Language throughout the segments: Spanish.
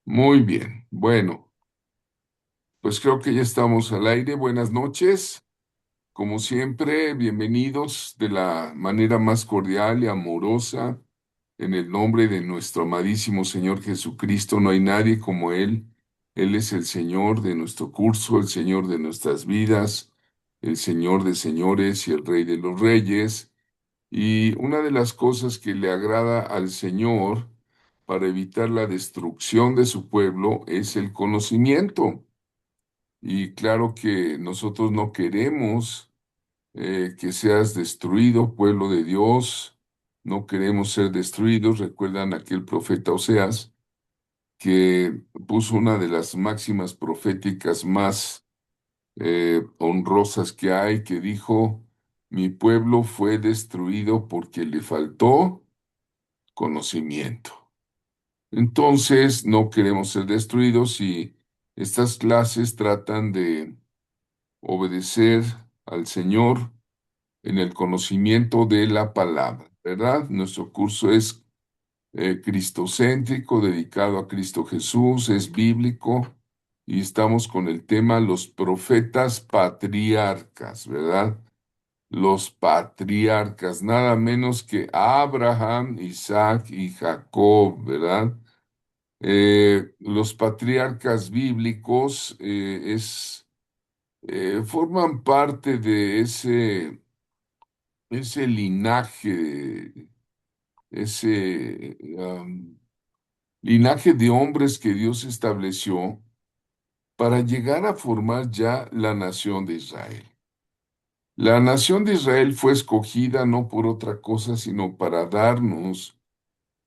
Muy bien. Bueno, pues creo que ya estamos al aire. Buenas noches. Como siempre, bienvenidos de la manera más cordial y amorosa en el nombre de nuestro amadísimo Señor Jesucristo. No hay nadie como Él. Él es el Señor de nuestro curso, el Señor de nuestras vidas, el Señor de señores y el Rey de los reyes. Y una de las cosas que le agrada al Señor para evitar la destrucción de su pueblo es el conocimiento. Y claro que nosotros no queremos que seas destruido, pueblo de Dios. No queremos ser destruidos. Recuerdan aquel profeta Oseas que puso una de las máximas proféticas más honrosas que hay, que dijo, mi pueblo fue destruido porque le faltó conocimiento. Entonces, no queremos ser destruidos y estas clases tratan de obedecer al Señor en el conocimiento de la palabra, ¿verdad? Nuestro curso es cristocéntrico, dedicado a Cristo Jesús, es bíblico y estamos con el tema los profetas patriarcas, ¿verdad? Los patriarcas, nada menos que Abraham, Isaac y Jacob, ¿verdad? Los patriarcas bíblicos forman parte de ese linaje, ese linaje de hombres que Dios estableció para llegar a formar ya la nación de Israel. La nación de Israel fue escogida no por otra cosa, sino para darnos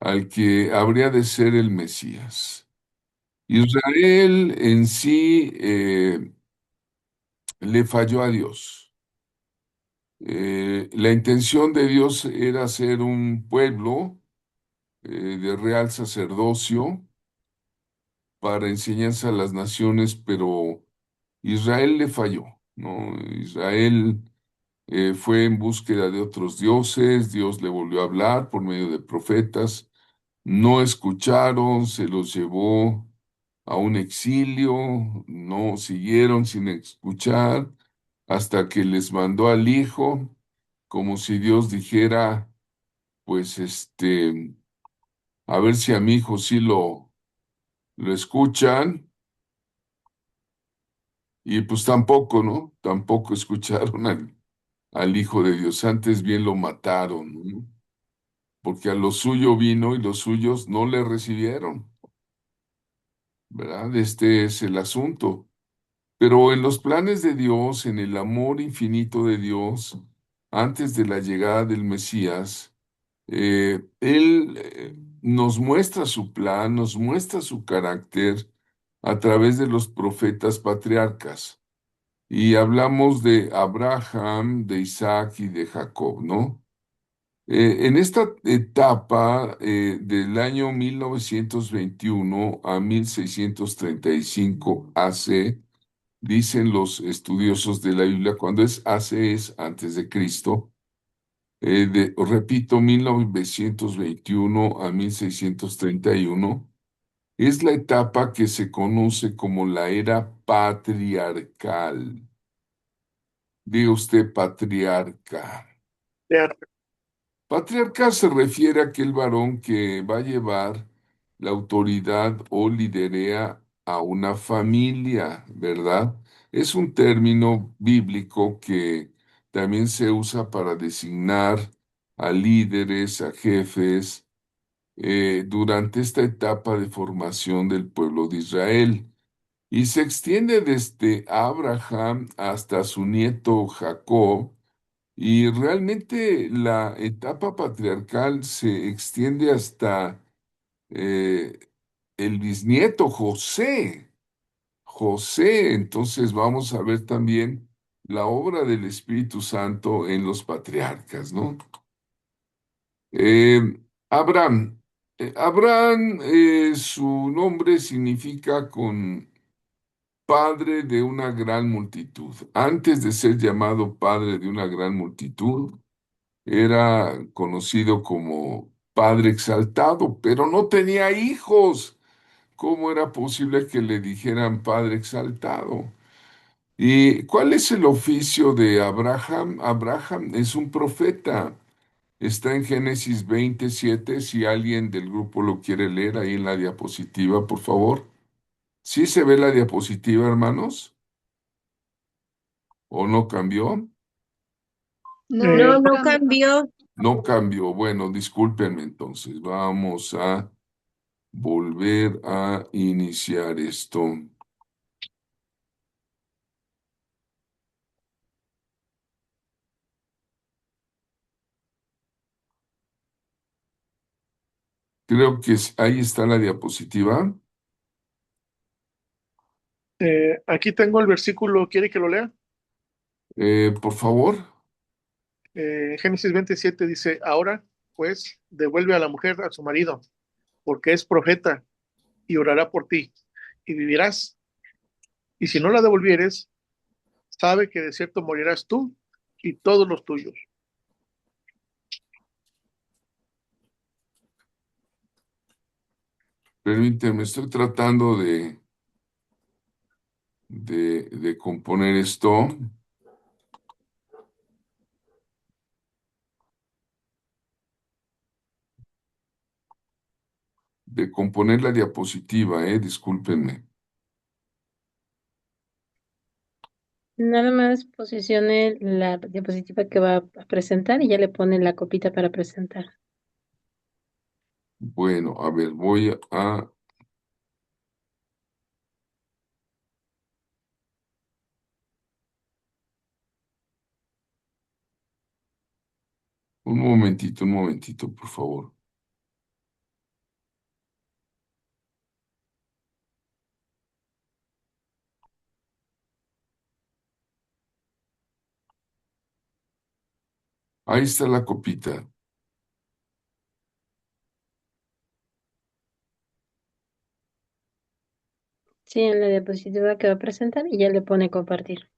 al que habría de ser el Mesías. Israel en sí le falló a Dios. La intención de Dios era ser un pueblo de real sacerdocio para enseñanza a las naciones, pero Israel le falló, ¿no? Israel fue en búsqueda de otros dioses, Dios le volvió a hablar por medio de profetas, no escucharon, se los llevó a un exilio, no siguieron sin escuchar, hasta que les mandó al Hijo, como si Dios dijera, pues a ver si a mi hijo sí lo escuchan, y pues tampoco, ¿no? Tampoco escucharon al Hijo de Dios, antes bien lo mataron, ¿no? Porque a lo suyo vino y los suyos no le recibieron, ¿verdad? Este es el asunto. Pero en los planes de Dios, en el amor infinito de Dios, antes de la llegada del Mesías, Él nos muestra su plan, nos muestra su carácter a través de los profetas patriarcas. Y hablamos de Abraham, de Isaac y de Jacob, ¿no? En esta etapa del año 1921 a 1635 AC, dicen los estudiosos de la Biblia, cuando es AC es antes de Cristo, repito, 1921 a 1631, es la etapa que se conoce como la era patriarcal. Diga usted patriarca. Cierto. Patriarca se refiere a aquel varón que va a llevar la autoridad o liderea a una familia, ¿verdad? Es un término bíblico que también se usa para designar a líderes, a jefes, durante esta etapa de formación del pueblo de Israel. Y se extiende desde Abraham hasta su nieto Jacob, y realmente la etapa patriarcal se extiende hasta eh, el bisnieto José. José, entonces vamos a ver también la obra del Espíritu Santo en los patriarcas, ¿no? Eh, Abraham. Abraham, su nombre significa con padre de una gran multitud. Antes de ser llamado padre de una gran multitud, era conocido como Padre exaltado, pero no tenía hijos. ¿Cómo era posible que le dijeran Padre exaltado? ¿Y cuál es el oficio de Abraham? Abraham es un profeta. Está en Génesis 27, si alguien del grupo lo quiere leer ahí en la diapositiva, por favor. ¿Sí se ve la diapositiva, hermanos? ¿O no cambió? No, No, no no cambia. cambió. No cambió. Bueno, discúlpenme entonces. Vamos a volver a iniciar esto. Creo que ahí está la diapositiva. Aquí tengo el versículo, ¿quiere que lo lea? Por favor. Génesis 27 dice, ahora pues devuelve a la mujer a su marido, porque es profeta y orará por ti y vivirás. Y si no la devolvieres, sabe que de cierto morirás tú y todos los tuyos. Permíteme, estoy tratando de componer esto, de componer la diapositiva, discúlpenme. Nada más posicione la diapositiva que va a presentar y ya le pone la copita para presentar. Bueno, a ver, voy a... un momentito, por favor. Ahí está la copita. Sí, en la diapositiva que va a presentar y ya le pone compartir.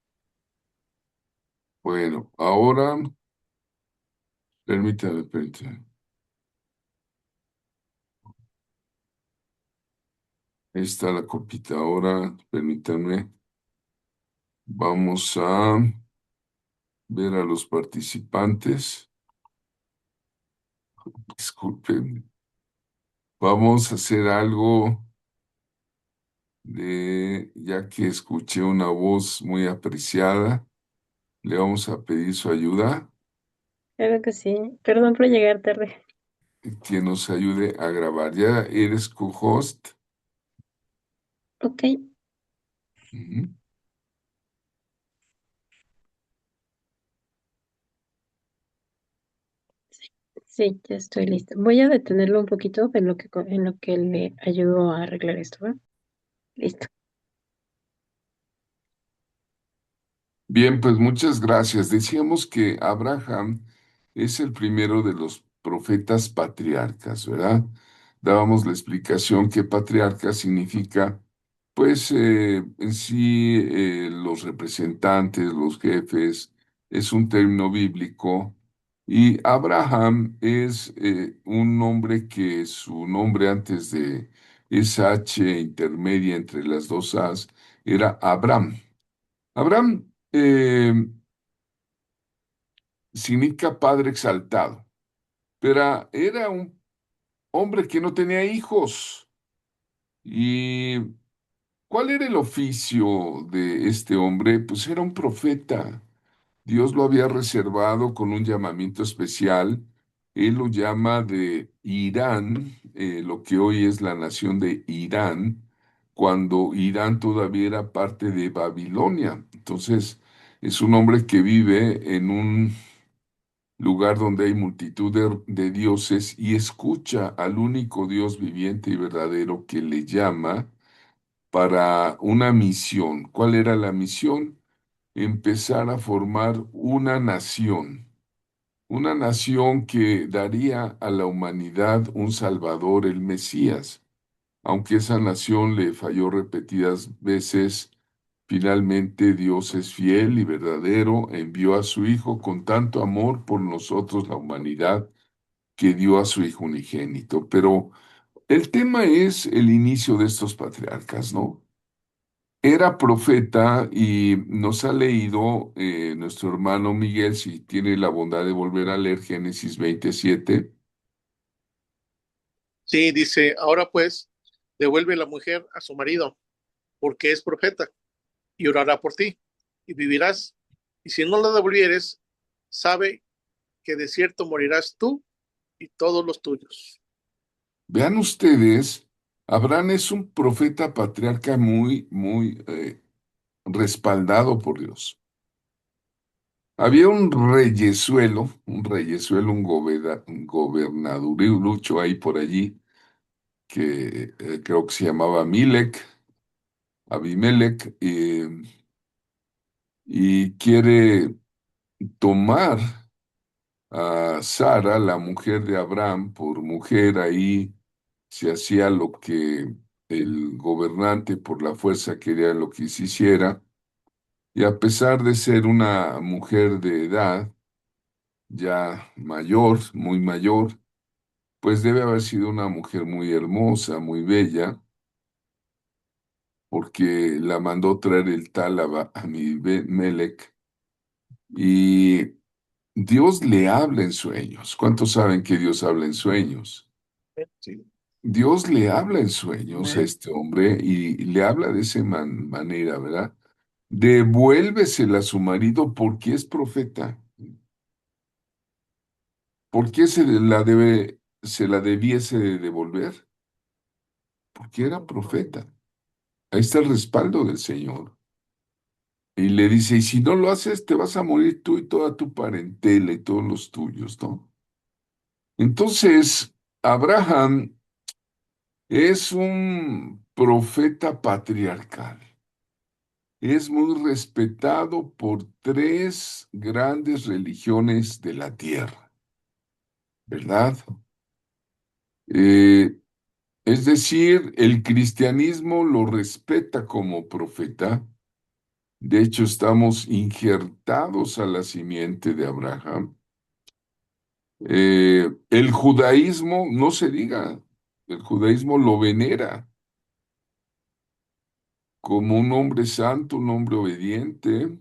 Bueno, ahora, permítame. Ahí está la copita. Ahora, permítanme. Vamos a ver a los participantes. Disculpen. Vamos a hacer algo ya que escuché una voz muy apreciada, le vamos a pedir su ayuda, Claro que sí. Perdón por llegar tarde. que nos ayude a grabar. Ya eres co-host. Ok, Ujú. sí, ya estoy lista. Voy a detenerlo un poquito en lo que, en lo que le ayudo a arreglar esto, ¿va? Listo. Bien, pues muchas gracias. Decíamos que Abraham es el primero de los profetas patriarcas, ¿verdad? Dábamos la explicación que patriarca significa, pues, en sí, los representantes, los jefes, es un término bíblico. Y Abraham es un nombre que su nombre antes de esa H intermedia entre las dos As era Abram. Abraham significa padre exaltado, pero era un hombre que no tenía hijos. ¿Y cuál era el oficio de este hombre? Pues era un profeta. Dios lo había reservado con un llamamiento especial. Él lo llama de Irán, lo que hoy es la nación de Irán, cuando Irán todavía era parte de Babilonia. Entonces, es un hombre que vive en un lugar donde hay multitud de dioses y escucha al único Dios viviente y verdadero que le llama para una misión. ¿Cuál era la misión? Empezar a formar una nación que daría a la humanidad un Salvador, el Mesías. Aunque esa nación le falló repetidas veces, finalmente Dios es fiel y verdadero, envió a su Hijo con tanto amor por nosotros, la humanidad, que dio a su hijo unigénito. Pero el tema es el inicio de estos patriarcas, ¿no? Era profeta y nos ha leído nuestro hermano Miguel, si tiene la bondad de volver a leer Génesis 27. Sí, dice, ahora pues, devuelve la mujer a su marido, porque es profeta, y orará por ti, y vivirás. Y si no la devolvieres, sabe que de cierto morirás tú y todos los tuyos. Vean ustedes, Abraham es un profeta patriarca muy, muy respaldado por Dios. Había un reyesuelo, un gobernadurucho ahí por allí, que creo que se llamaba Abimelech, y quiere tomar a Sara, la mujer de Abraham, por mujer. Ahí se hacía lo que el gobernante por la fuerza quería lo que se hiciera, y a pesar de ser una mujer de edad, ya mayor, muy mayor, pues debe haber sido una mujer muy hermosa, muy bella, porque la mandó traer el tal Abimelech, y Dios le habla en sueños. ¿Cuántos saben que Dios habla en sueños? Sí. Dios le habla en sueños a Amén. este hombre y le habla de esa manera, ¿verdad? Devuélvesela a su marido porque es profeta. ¿Por qué se la debiese de devolver? Porque era profeta. Ahí está el respaldo del Señor. Y le dice, y si no lo haces, te vas a morir tú y toda tu parentela y todos los tuyos, ¿no? Entonces, Abraham es un profeta patriarcal. Es muy respetado por tres grandes religiones de la tierra, ¿verdad? Eh, es decir, el cristianismo lo respeta como profeta. De hecho, estamos injertados a la simiente de Abraham. El judaísmo, no se diga, el judaísmo lo venera como un hombre santo, un hombre obediente,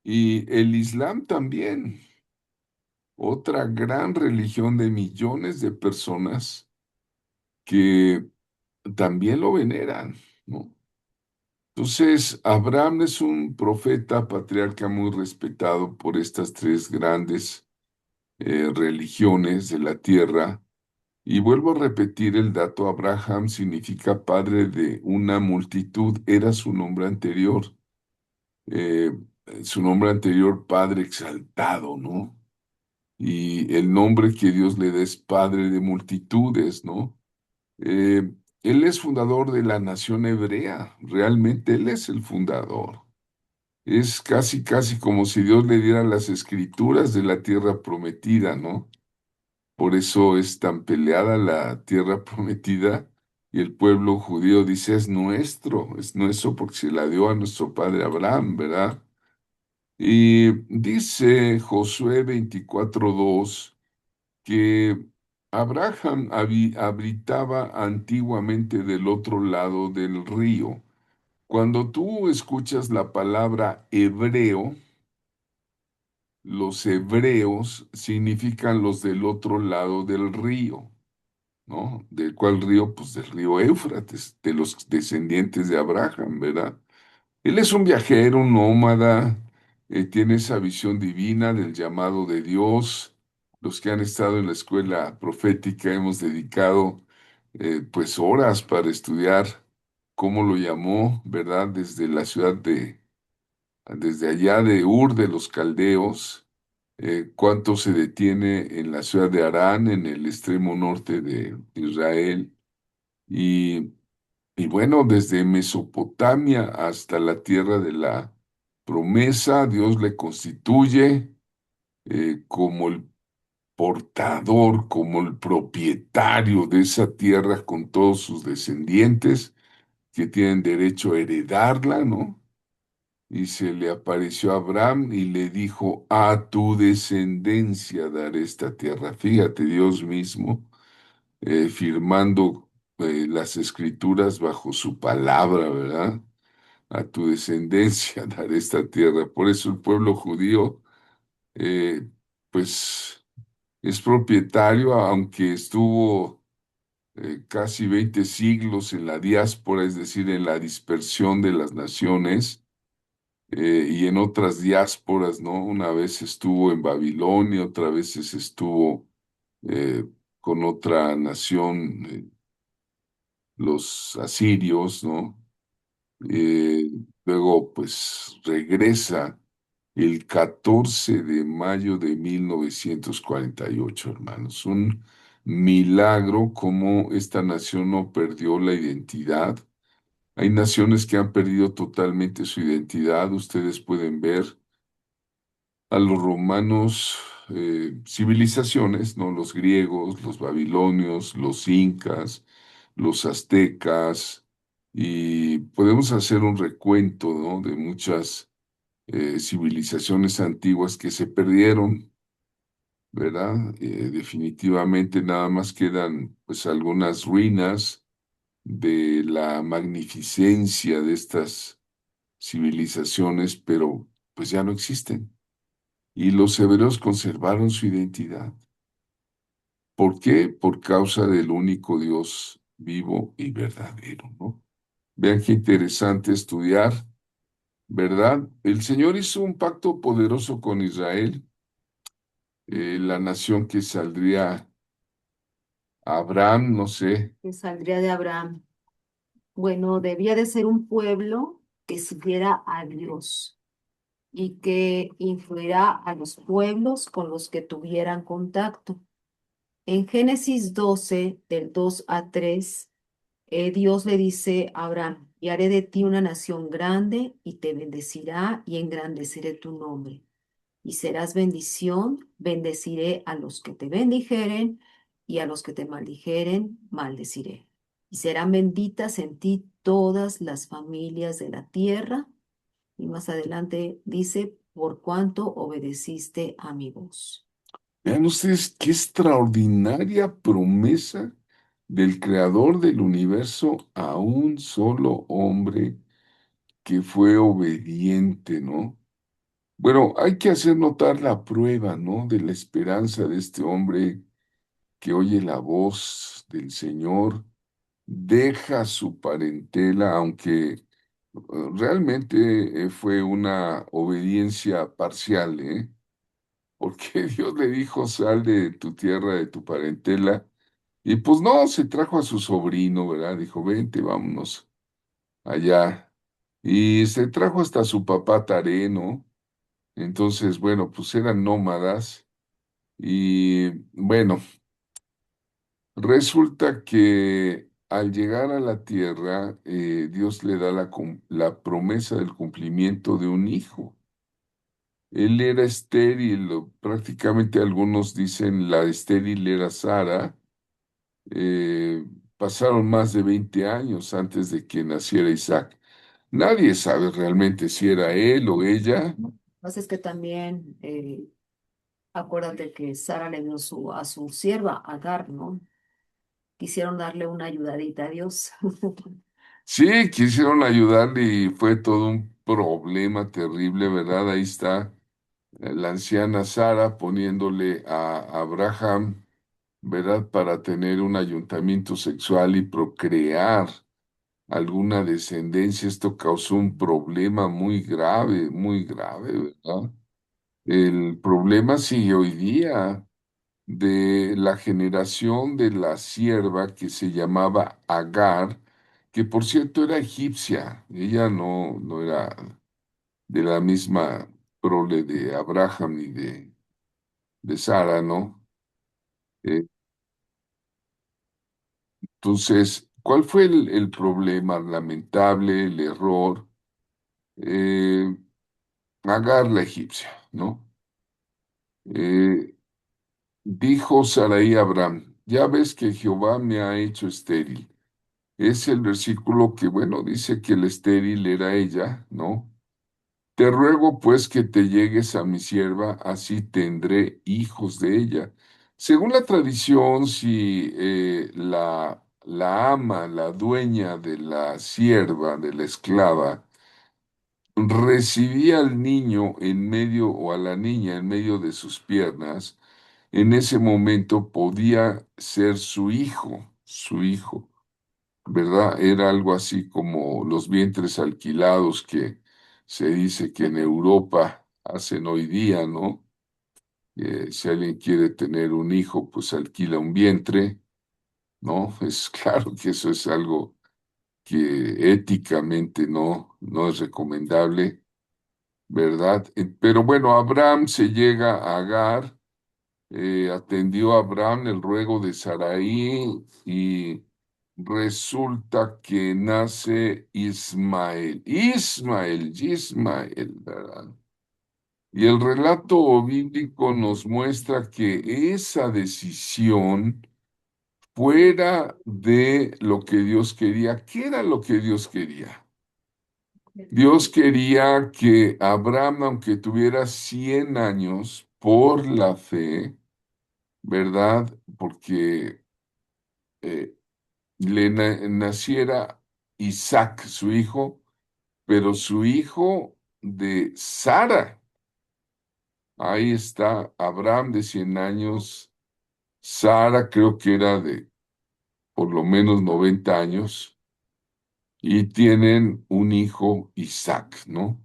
y el Islam también, otra gran religión de millones de personas que también lo veneran, ¿no? Entonces, Abraham es un profeta, patriarca muy respetado por estas tres grandes religiones de la tierra. Y vuelvo a repetir el dato, Abraham significa padre de una multitud, era su nombre anterior. eh, Su nombre anterior, Padre exaltado, ¿no? Y el nombre que Dios le da es Padre de multitudes, ¿no? Él es fundador de la nación hebrea, realmente él es el fundador. Es casi, casi como si Dios le diera las escrituras de la tierra prometida, ¿no? Por eso es tan peleada la tierra prometida y el pueblo judío dice es nuestro porque se la dio a nuestro padre Abraham, ¿verdad? Y dice Josué 24:2 que Abraham habitaba antiguamente del otro lado del río. Cuando tú escuchas la palabra hebreo, los hebreos significan los del otro lado del río, ¿no? ¿De cuál río? Pues del río Éufrates, de los descendientes de Abraham, ¿verdad? Él es un viajero, un nómada, tiene esa visión divina del llamado de Dios. Los que han estado en la escuela profética hemos dedicado pues horas para estudiar cómo lo llamó, ¿verdad? Desde allá de Ur de los Caldeos, cuánto se detiene en la ciudad de Harán, en el extremo norte de Israel, y y bueno, desde Mesopotamia hasta la tierra de la promesa, Dios le constituye como el portador, como el propietario de esa tierra con todos sus descendientes que tienen derecho a heredarla, ¿no? y se le apareció a Abraham y le dijo, a tu descendencia daré esta tierra. Fíjate, Dios mismo firmando las escrituras bajo su palabra, ¿verdad? A tu descendencia daré esta tierra. Por eso el pueblo judío, eh, pues, es propietario, aunque estuvo casi 20 siglos en la diáspora, es decir, en la dispersión de las naciones, y en otras diásporas, ¿no? Una vez estuvo en Babilonia, otra vez estuvo eh, con otra nación, los asirios, ¿no? Eh, Luego, pues regresa el 14 de mayo de 1948, hermanos. Un milagro como esta nación no perdió la identidad. Hay naciones que han perdido totalmente su identidad. Ustedes pueden ver a los romanos, civilizaciones, ¿no? Los griegos, los babilonios, los incas, los aztecas, y podemos hacer un recuento, ¿no? De muchas civilizaciones antiguas que se perdieron, ¿verdad? Definitivamente nada más quedan pues algunas ruinas de la magnificencia de estas civilizaciones, pero pues ya no existen. Y los hebreos conservaron su identidad. ¿Por qué? Por causa del único Dios vivo y verdadero, ¿no? Vean qué interesante estudiar, ¿verdad? El Señor hizo un pacto poderoso con Israel, la nación que saldría Abraham, no sé. Que saldría de Abraham. Bueno, debía de ser un pueblo que siguiera a Dios y que influirá a los pueblos con los que tuvieran contacto. En Génesis 12, del 2 a 3, Dios le dice a Abraham, y haré de ti una nación grande y te bendecirá y engrandeceré tu nombre. Y serás bendición, bendeciré a los que te bendijeren y a los que te maldijeren, maldeciré. Y serán benditas en ti todas las familias de la tierra. Y más adelante dice, por cuanto obedeciste a mi voz. Vean ustedes qué extraordinaria promesa del creador del universo a un solo hombre que fue obediente, ¿no? Bueno, hay que hacer notar la prueba, ¿no? De la esperanza de este hombre que oye la voz del Señor, deja su parentela, aunque realmente fue una obediencia parcial, ¿eh? Porque Dios le dijo, sal de tu tierra, de tu parentela, y pues no, se trajo a su sobrino, ¿verdad? Dijo, vente, vámonos allá. Y se trajo hasta su papá Taré, ¿no? Entonces, bueno, pues eran nómadas. Y bueno, resulta que al llegar a la tierra, Dios le da la promesa del cumplimiento de un hijo. Él era estéril, o prácticamente algunos dicen la estéril era Sara. Eh, Pasaron más de 20 años antes de que naciera Isaac. Nadie sabe realmente si era él o ella. Entonces es que también, acuérdate que Sara le dio a su sierva, Agar, ¿no? Quisieron darle una ayudadita a Dios. Sí, quisieron ayudarle y fue todo un problema terrible, ¿verdad? Ahí está la anciana Sara poniéndole a Abraham, ¿verdad? Para tener un ayuntamiento sexual y procrear alguna descendencia. Esto causó un problema muy grave, ¿verdad? El problema sigue hoy día de la generación de la sierva que se llamaba Agar, que por cierto era egipcia. Ella no era de la misma prole de Abraham y de Sara, ¿no? Eh, entonces, ¿cuál fue el problema lamentable, el error? Eh, Agar la egipcia, ¿no? Eh, Dijo Sarai a Abraham, ya ves que Jehová me ha hecho estéril. Es el versículo que, bueno, dice que el estéril era ella, ¿no? Te ruego pues que te llegues a mi sierva, así tendré hijos de ella. Según la tradición, si la ama, la dueña de la sierva, de la esclava, recibía al niño en medio o a la niña en medio de sus piernas, en ese momento podía ser su hijo, ¿verdad? Era algo así como los vientres alquilados que se dice que en Europa hacen hoy día, ¿no? Si alguien quiere tener un hijo, pues alquila un vientre, ¿no? Es claro que eso es algo que éticamente no es recomendable, ¿verdad? Pero bueno, Abraham se llega a Agar, atendió a Abraham el ruego de Sarai y resulta que nace Ismael, ¿verdad? Y el relato bíblico nos muestra que esa decisión fuera de lo que Dios quería. ¿Qué era lo que Dios quería? Dios quería que Abraham, aunque tuviera 100 años, por la fe, ¿verdad? Porque eh, naciera Isaac, su hijo, pero su hijo de Sara. Ahí está Abraham de 100 años, Sara creo que era de por lo menos 90 años, y tienen un hijo Isaac, ¿no?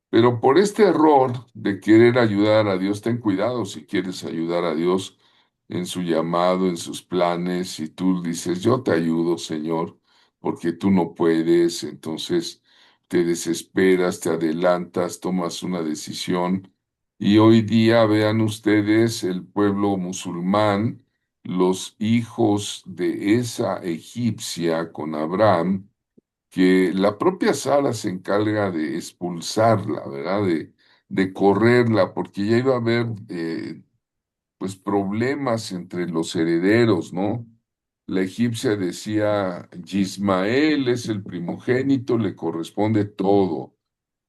Pero por este error de querer ayudar a Dios, ten cuidado si quieres ayudar a Dios en su llamado, en sus planes, y tú dices, yo te ayudo, Señor, porque tú no puedes, entonces te desesperas, te adelantas, tomas una decisión. Y hoy día vean ustedes el pueblo musulmán, los hijos de esa egipcia con Abraham, que la propia Sara se encarga de expulsarla, ¿verdad? De correrla, porque ya iba a haber pues problemas entre los herederos, ¿no? La egipcia decía, Ismael es el primogénito, le corresponde todo.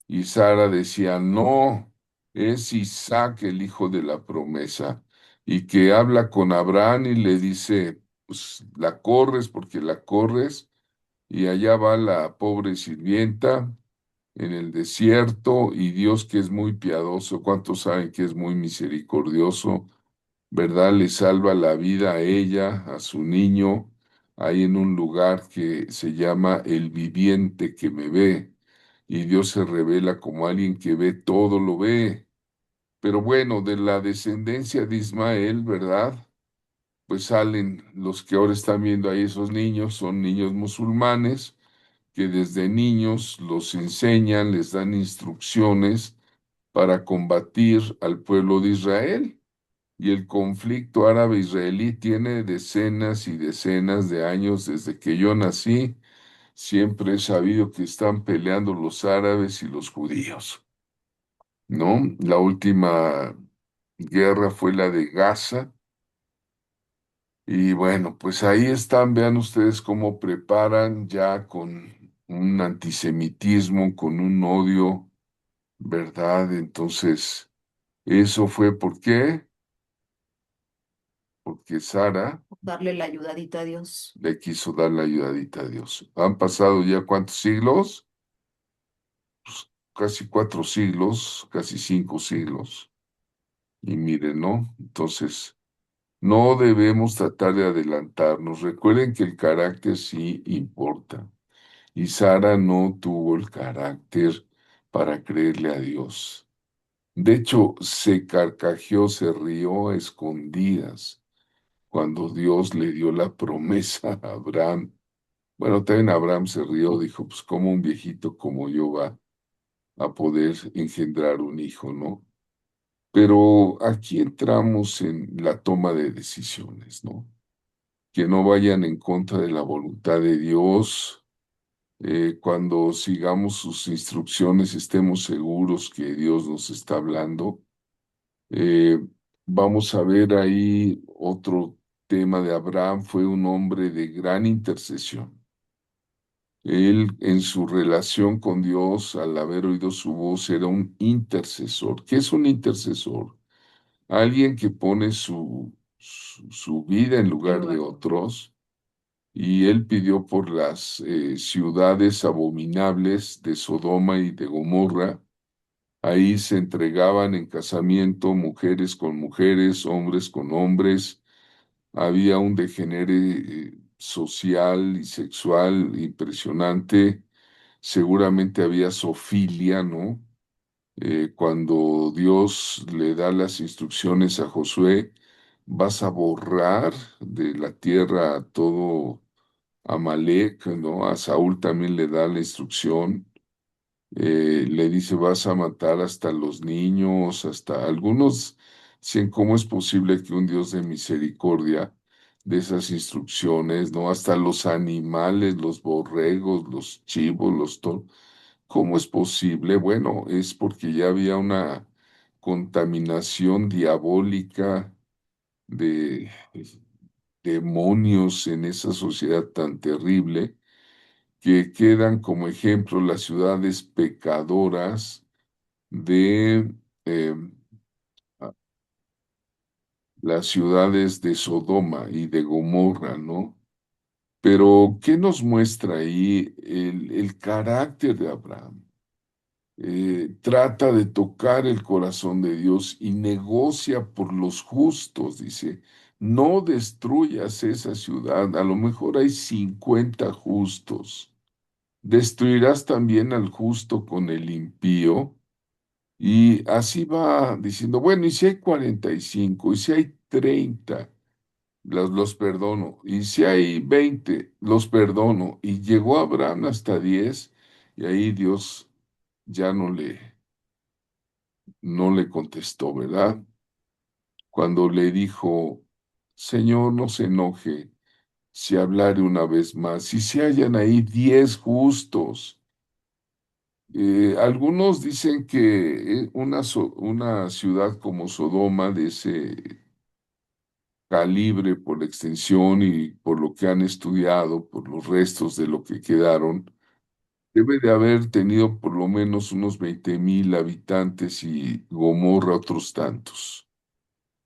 Y Sara decía, no, es Isaac el hijo de la promesa. Y que habla con Abraham y le dice, pues la corres porque la corres y allá va la pobre sirvienta en el desierto y Dios que es muy piadoso, ¿cuántos saben que es muy misericordioso? ¿Verdad? Le salva la vida a ella, a su niño, ahí en un lugar que se llama el viviente que me ve. Y Dios se revela como alguien que ve todo, lo ve. Pero bueno, de la descendencia de Ismael, ¿verdad? Pues salen los que ahora están viendo ahí esos niños, son niños musulmanes que desde niños los enseñan, les dan instrucciones para combatir al pueblo de Israel. Y el conflicto árabe-israelí tiene decenas y decenas de años desde que yo nací. Siempre he sabido que están peleando los árabes y los judíos, ¿no? La última guerra fue la de Gaza. Y bueno, pues ahí están, vean ustedes cómo preparan ya con un antisemitismo, con un odio, ¿verdad? Entonces, eso fue ¿por qué? Porque Sara Darle la ayudadita a Dios. le quiso dar la ayudadita a Dios. Han pasado ya ¿cuántos siglos? Casi 4 siglos, casi 5 siglos. Y miren, ¿no? Entonces, no debemos tratar de adelantarnos. Recuerden que el carácter sí importa. Y Sara no tuvo el carácter para creerle a Dios. De hecho, se carcajeó, se rió a escondidas cuando Dios le dio la promesa a Abraham. Bueno, también Abraham se rió, dijo, pues cómo un viejito como yo va a poder engendrar un hijo, ¿no? Pero aquí entramos en la toma de decisiones, ¿no? Que no vayan en contra de la voluntad de Dios. Cuando sigamos sus instrucciones, estemos seguros que Dios nos está hablando. Eh, Vamos a ver ahí otro tema de Abraham, fue un hombre de gran intercesión. Él en su relación con Dios, al haber oído su voz, era un intercesor. ¿Qué es un intercesor? Alguien que pone su vida en En lugar de lugar. otros. Y él pidió por las ciudades abominables de Sodoma y de Gomorra. Ahí se entregaban en casamiento mujeres con mujeres, hombres con hombres. Había un degenere social y sexual impresionante. Seguramente había zoofilia, ¿no? Cuando Dios le da las instrucciones a Josué, vas a borrar de la tierra a todo Amalek, ¿no? A Saúl también le da la instrucción, le dice, vas a matar hasta los niños, hasta algunos, dicen, ¿cómo es posible que un Dios de misericordia de esas instrucciones, ¿no? Hasta los animales, los borregos, los chivos, los toros, ¿cómo es posible? Bueno, es porque ya había una contaminación diabólica de demonios en esa sociedad tan terrible que quedan como ejemplo las ciudades pecadoras de eh, las ciudades de Sodoma y de Gomorra, ¿no? Pero, ¿qué nos muestra ahí el carácter de Abraham? Trata de tocar el corazón de Dios y negocia por los justos, dice, no destruyas esa ciudad, a lo mejor hay 50 justos, destruirás también al justo con el impío, y así va diciendo, bueno, y si hay 45, y si hay 30, los perdono, y si hay 20, los perdono, y llegó Abraham hasta 10, y ahí Dios ya no le contestó, ¿verdad? Cuando le dijo, Señor, no se enoje si hablare una vez más, y si hallan ahí 10 justos. Algunos dicen que una ciudad como Sodoma, de ese calibre por la extensión y por lo que han estudiado, por los restos de lo que quedaron, debe de haber tenido por lo menos unos 20,000 habitantes y Gomorra otros tantos.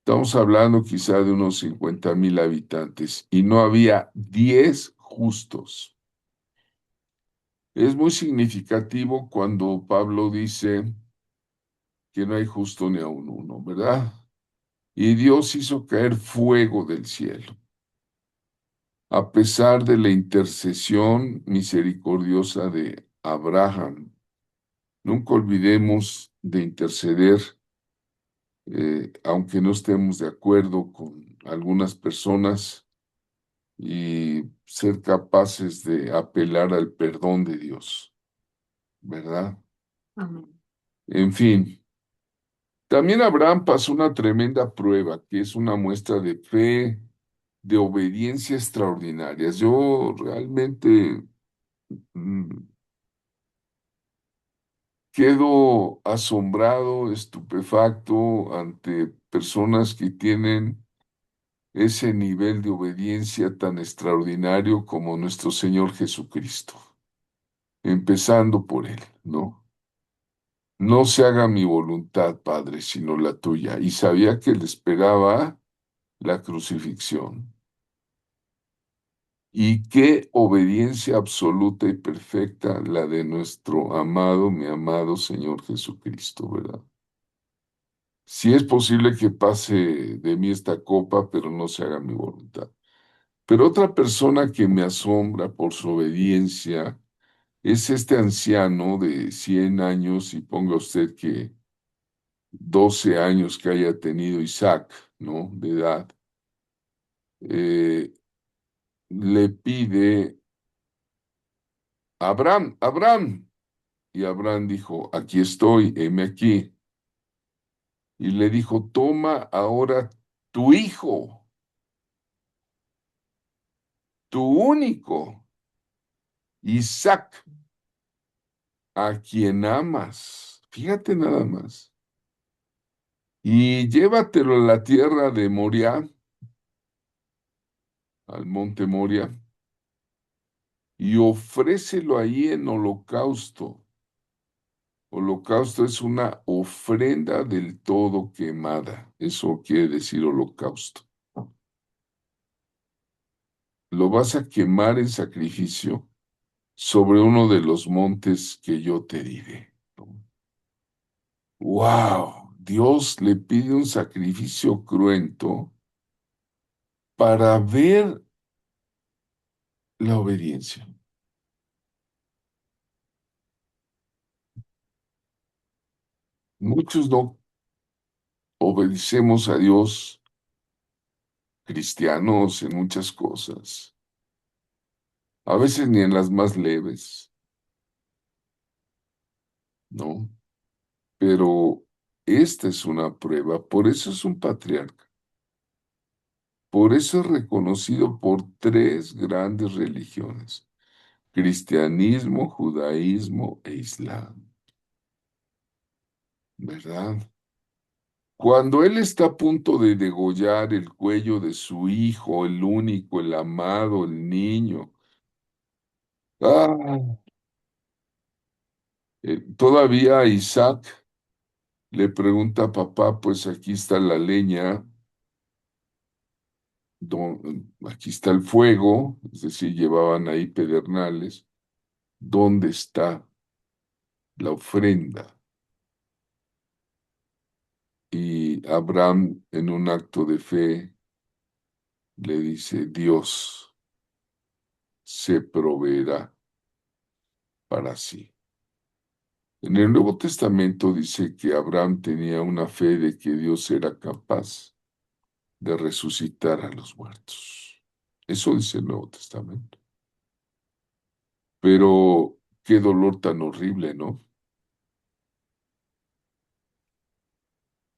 Estamos hablando quizá de unos 50,000 habitantes y no había 10 justos. Es muy significativo cuando Pablo dice que no hay justo ni aun uno, ¿verdad? Y Dios hizo caer fuego del cielo. A pesar de la intercesión misericordiosa de Abraham, nunca olvidemos de interceder, aunque no estemos de acuerdo con algunas personas y ser capaces de apelar al perdón de Dios, ¿verdad? Amén. En fin, también Abraham pasó una tremenda prueba, que es una muestra de fe, de obediencia extraordinarias. Yo realmente mm, quedo asombrado, estupefacto ante personas que tienen ese nivel de obediencia tan extraordinario como nuestro Señor Jesucristo, empezando por Él, ¿no? No se haga mi voluntad, Padre, sino la tuya. Y sabía que le esperaba la crucifixión. Y qué obediencia absoluta y perfecta la de nuestro amado, mi amado Señor Jesucristo, ¿verdad? Si es posible que pase de mí esta copa, pero no se haga mi voluntad. Pero otra persona que me asombra por su obediencia es este anciano de 100 años, y ponga usted que 12 años que haya tenido Isaac, ¿no? De edad. Eh, Le pide a Abraham, Abraham, y Abraham dijo, aquí estoy, heme aquí. Y le dijo, toma ahora tu hijo, tu único, Isaac, a quien amas. Fíjate nada más. Y llévatelo a la tierra de Moria, al monte Moria, y ofrécelo ahí en holocausto. Holocausto es una ofrenda del todo quemada. Eso quiere decir holocausto. Lo vas a quemar en sacrificio sobre uno de los montes que yo te diré. ¡Wow! Dios le pide un sacrificio cruento para ver la obediencia. Muchos no obedecemos a Dios, cristianos, en muchas cosas, a veces ni en las más leves, ¿no? Pero esta es una prueba, por eso es un patriarca, por eso es reconocido por tres grandes religiones: cristianismo, judaísmo e islam, ¿verdad? Cuando él está a punto de degollar el cuello de su hijo, el único, el amado, el niño, ¡ah! Todavía Isaac le pregunta a papá, pues aquí está la leña, aquí está el fuego, es decir, llevaban ahí pedernales, ¿dónde está la ofrenda? Y Abraham, en un acto de fe, le dice, Dios se proveerá para sí. En el Nuevo Testamento dice que Abraham tenía una fe de que Dios era capaz de resucitar a los muertos. Eso dice el Nuevo Testamento. Pero qué dolor tan horrible, ¿no?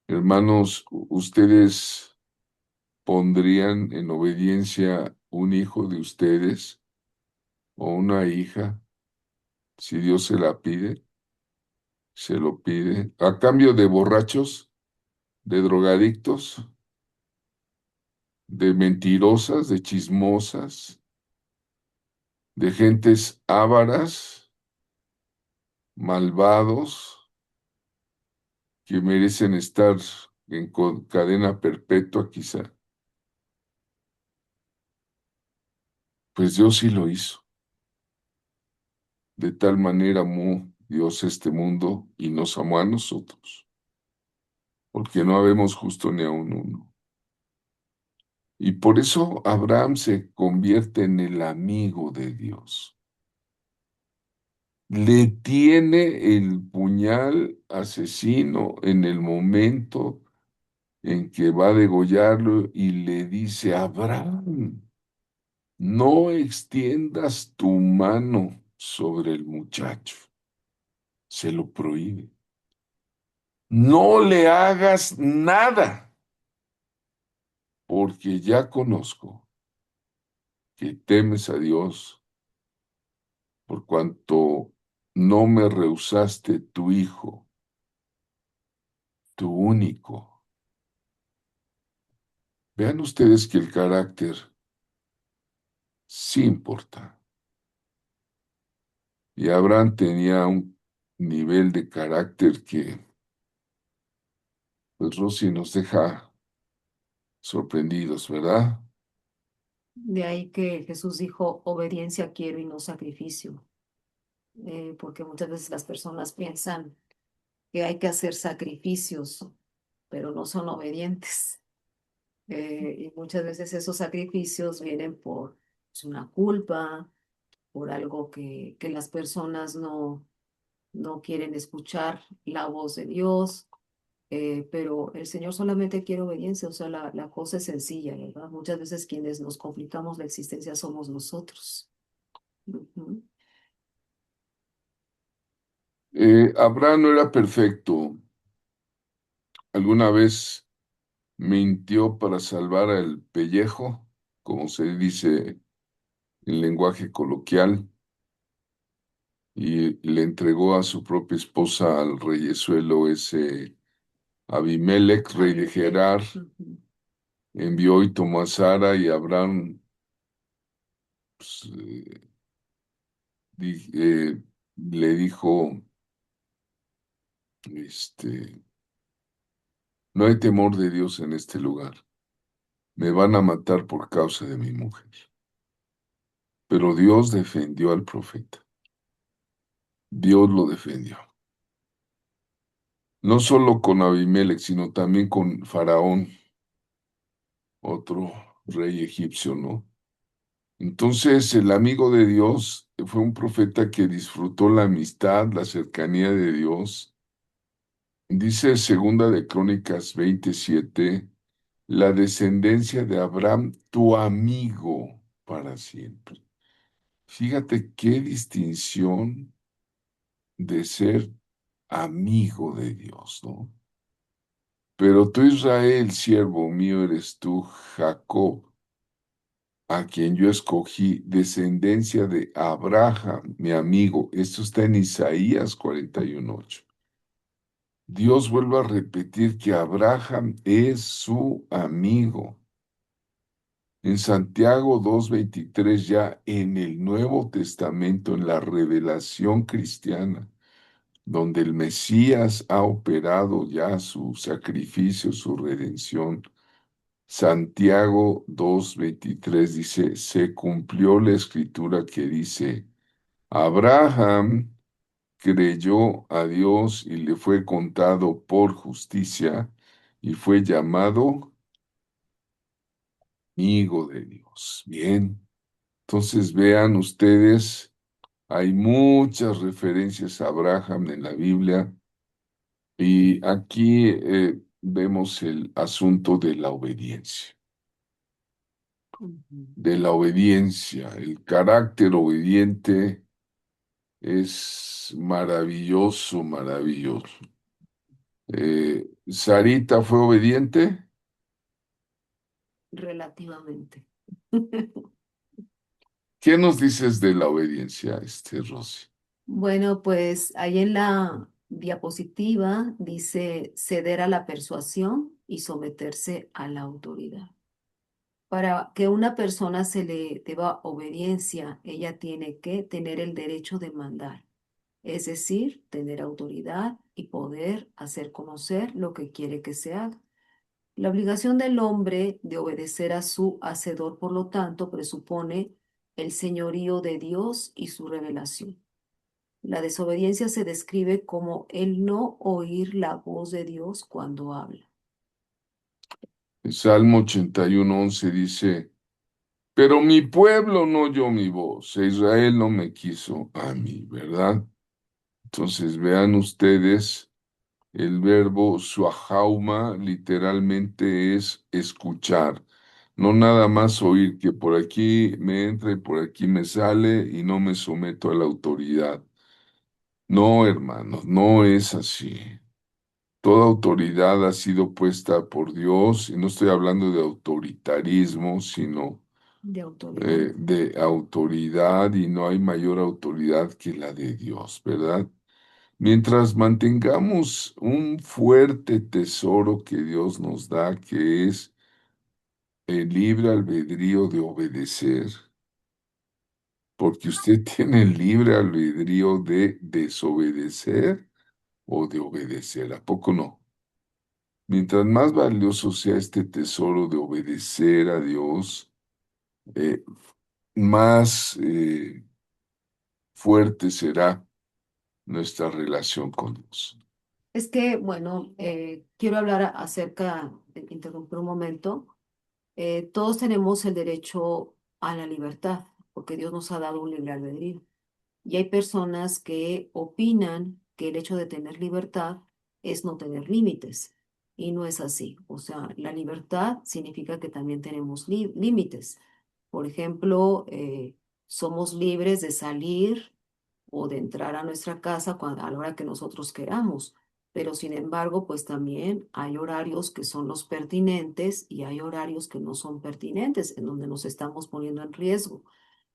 Hermanos, ¿ustedes pondrían en obediencia un hijo de ustedes o una hija si Dios se la pide? Se lo pide a cambio de borrachos, de drogadictos, de mentirosas, de chismosas, de gentes ávaras, malvados, que merecen estar en cadena perpetua quizá. Pues Dios sí lo hizo. De tal manera amó Dios este mundo y nos amó a nosotros, porque no habemos justo ni a un uno. Y por eso Abraham se convierte en el amigo de Dios. Le tiene el puñal asesino en el momento en que va a degollarlo y le dice, Abraham, no extiendas tu mano sobre el muchacho. Se lo prohíbe. No le hagas nada, porque ya conozco que temes a Dios, por cuanto no me rehusaste tu hijo, tu único. Vean ustedes que el carácter sí importa. Y Abraham tenía un nivel de carácter que, pues, Rosy, nos deja sorprendidos, ¿verdad? De ahí que Jesús dijo, obediencia quiero y no sacrificio. Porque muchas veces las personas piensan que hay que hacer sacrificios, pero no son obedientes. Y muchas veces esos sacrificios vienen por pues, una culpa, por algo que las personas no quieren escuchar la voz de Dios, pero el Señor solamente quiere obediencia, o sea, la cosa es sencilla, ¿verdad? Muchas veces quienes nos complicamos la existencia somos nosotros. Ujú. Abraham no era perfecto. Alguna vez mintió para salvar al pellejo, como se dice en lenguaje coloquial, y le entregó a su propia esposa al reyesuelo ese Abimelech, rey de Gerar, Ujú. envió y tomó a Sara y Abraham, pues, di- eh, le dijo, no hay temor de Dios en este lugar. Me van a matar por causa de mi mujer. Pero Dios defendió al profeta. Dios lo defendió. No solo con Abimelech, sino también con Faraón, otro rey egipcio, ¿no? Entonces, el amigo de Dios fue un profeta que disfrutó la amistad, la cercanía de Dios. Dice Segunda de Crónicas 27, la descendencia de Abraham, tu amigo para siempre. Fíjate qué distinción de ser amigo de Dios, ¿no? Pero tú, Israel, siervo mío eres tú, Jacob, a quien yo escogí, descendencia de Abraham, mi amigo. Esto está en Isaías 41:8. Dios vuelve a repetir que Abraham es su amigo. En Santiago 2:23, ya en el Nuevo Testamento, en la revelación cristiana, donde el Mesías ha operado ya su sacrificio, su redención. Santiago 2:23 dice, se cumplió la escritura que dice, Abraham creyó a Dios y le fue contado por justicia y fue llamado amigo de Dios. Bien, entonces vean ustedes, hay muchas referencias a Abraham en la Biblia y aquí vemos el asunto de la obediencia. Ujú. De la obediencia. El carácter obediente es maravilloso, maravilloso. ¿Sarita fue obediente? Relativamente. ¿Qué nos dices de la obediencia, Rosy? Bueno, pues ahí en la diapositiva dice ceder a la persuasión y someterse a la autoridad. Para que una persona se le deba obediencia, ella tiene que tener el derecho de mandar, es decir, tener autoridad y poder hacer conocer lo que quiere que se haga. La obligación del hombre de obedecer a su hacedor, por lo tanto, presupone el señorío de Dios y su revelación. La desobediencia se describe como el no oír la voz de Dios cuando habla. El Salmo 81:11 dice, pero mi pueblo no oyó mi voz, e Israel no me quiso a mí, ¿verdad? Entonces vean ustedes, el verbo suajauma literalmente es escuchar, no nada más oír que por aquí me entra y por aquí me sale y no me someto a la autoridad. No, hermanos, no es así. Toda autoridad ha sido puesta por Dios y no estoy hablando de autoritarismo, sino De autoridad. de autoridad y no hay mayor autoridad que la de Dios, ¿verdad? Mientras mantengamos un fuerte tesoro que Dios nos da, que es el libre albedrío de obedecer, porque usted tiene el libre albedrío de desobedecer o de obedecer, ¿a poco no? Mientras más valioso sea este tesoro de obedecer a Dios, eh, más fuerte será nuestra relación con Dios. Es que, bueno, quiero hablar acerca, interrumpir un momento. Todos tenemos el derecho a la libertad, porque Dios nos ha dado un libre albedrío. Y hay personas que opinan que el hecho de tener libertad es no tener límites. Y no es así. O sea, la libertad significa que también tenemos límites. Por ejemplo, somos libres de salir o de entrar a nuestra casa a la hora que nosotros queramos. Pero sin embargo, pues también hay horarios que son los pertinentes y hay horarios que no son pertinentes, en donde nos estamos poniendo en riesgo.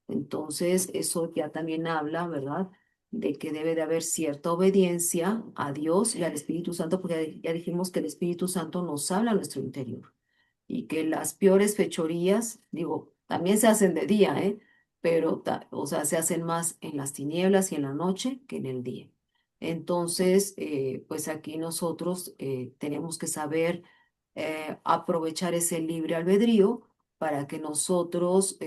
Entonces, eso ya también habla, ¿verdad? De que debe de haber cierta obediencia a Dios y al Espíritu Santo, porque ya dijimos que el Espíritu Santo nos habla a nuestro interior y que las peores fechorías, digo, también se hacen de día, ¿eh? pero, o sea, se hacen más en las tinieblas y en la noche que en el día. Entonces, pues aquí nosotros tenemos que saber aprovechar ese libre albedrío para que nosotros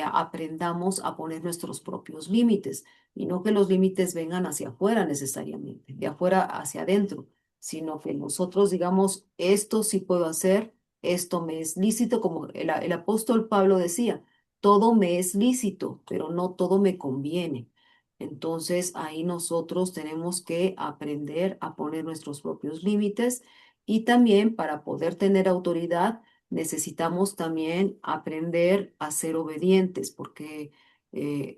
aprendamos a poner nuestros propios límites y no que los límites vengan hacia afuera necesariamente, de afuera hacia adentro, sino que nosotros digamos, esto sí puedo hacer, esto me es lícito, como el apóstol Pablo decía, todo me es lícito, pero no todo me conviene. Entonces ahí nosotros tenemos que aprender a poner nuestros propios límites y también para poder tener autoridad necesitamos también aprender a ser obedientes porque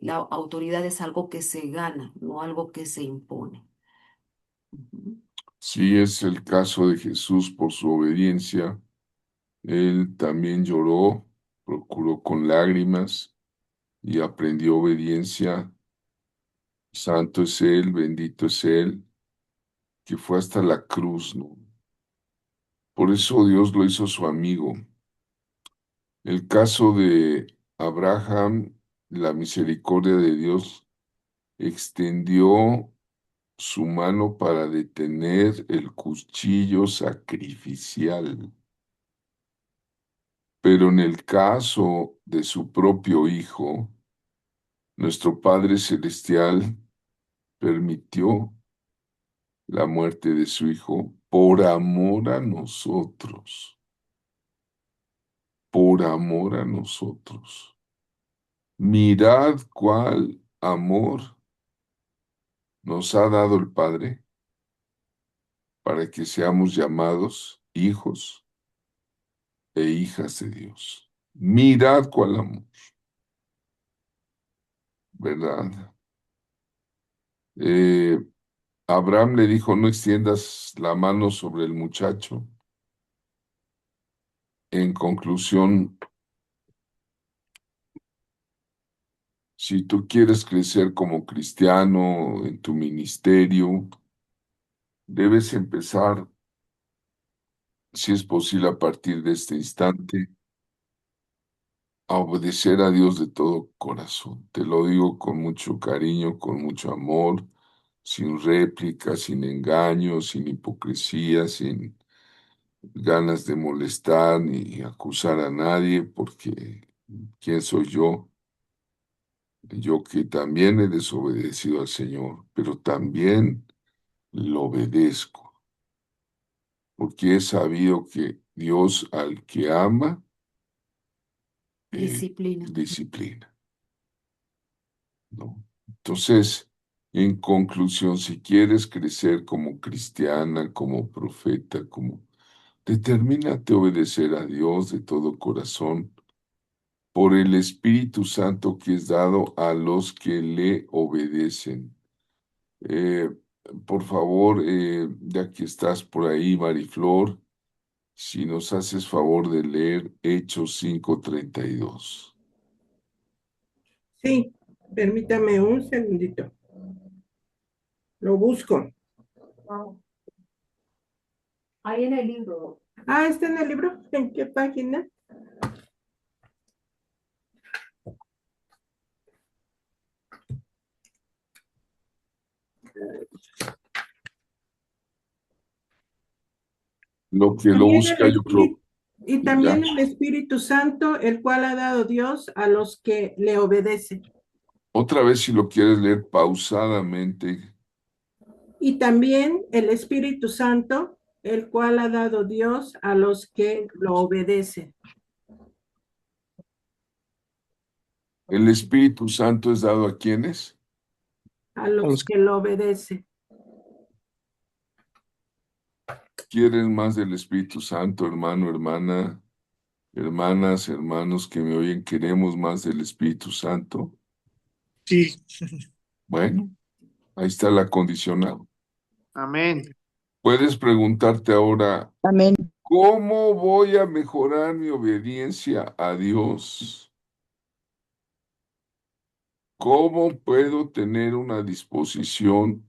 la autoridad es algo que se gana, no algo que se impone. Ujú. Sí, es el caso de Jesús por su obediencia. Él también lloró, procuró con lágrimas y aprendió obediencia. Santo es Él, bendito es Él, que fue hasta la cruz, ¿no? Por eso Dios lo hizo su amigo. El caso de Abraham, la misericordia de Dios extendió su mano para detener el cuchillo sacrificial. Pero en el caso de su propio Hijo, nuestro Padre Celestial permitió la muerte de su Hijo por amor a nosotros, por amor a nosotros. Mirad cuál amor nos ha dado el Padre para que seamos llamados hijos e hijas de Dios. Mirad cuál amor, ¿verdad? Eh, Abraham le dijo, no extiendas la mano sobre el muchacho. En conclusión, si tú quieres crecer como cristiano en tu ministerio, debes empezar, si es posible, a partir de este instante, a obedecer a Dios de todo corazón. Te lo digo con mucho cariño, con mucho amor, sin réplica, sin engaño, sin hipocresía, sin ganas de molestar ni acusar a nadie, porque ¿quién soy yo? Yo que también he desobedecido al Señor, pero también lo obedezco, porque he sabido que Dios al que ama, Disciplina. disciplina, ¿no? Entonces, en conclusión, si quieres crecer como cristiana, como profeta, determínate a obedecer a Dios de todo corazón por el Espíritu Santo que es dado a los que le obedecen. Eh, por favor, ya que estás por ahí, Mariflor, si nos haces favor de leer Hechos 5:32. Sí, permítame un segundito. Lo busco. Wow. Ahí en el libro. Ah, ¿está en el libro? ¿En qué página? Lo que lo También el busca, yo creo, Espíritu, y ya. también el Espíritu Santo, el cual ha dado Dios a los que le obedecen. Otra vez, si lo quieres leer pausadamente, Y también el Espíritu Santo, el cual ha dado Dios a los que lo obedecen. ¿el Espíritu Santo es dado a quienes? A los que lo obedecen. ¿Quieren más del Espíritu Santo, hermano, hermana, hermanas, hermanos que me oyen? ¿Queremos más del Espíritu Santo? Sí, Bueno, ahí está la condicional. amén. Puedes preguntarte ahora, Amén. ¿cómo voy a mejorar mi obediencia a Dios? ¿Cómo puedo tener una disposición?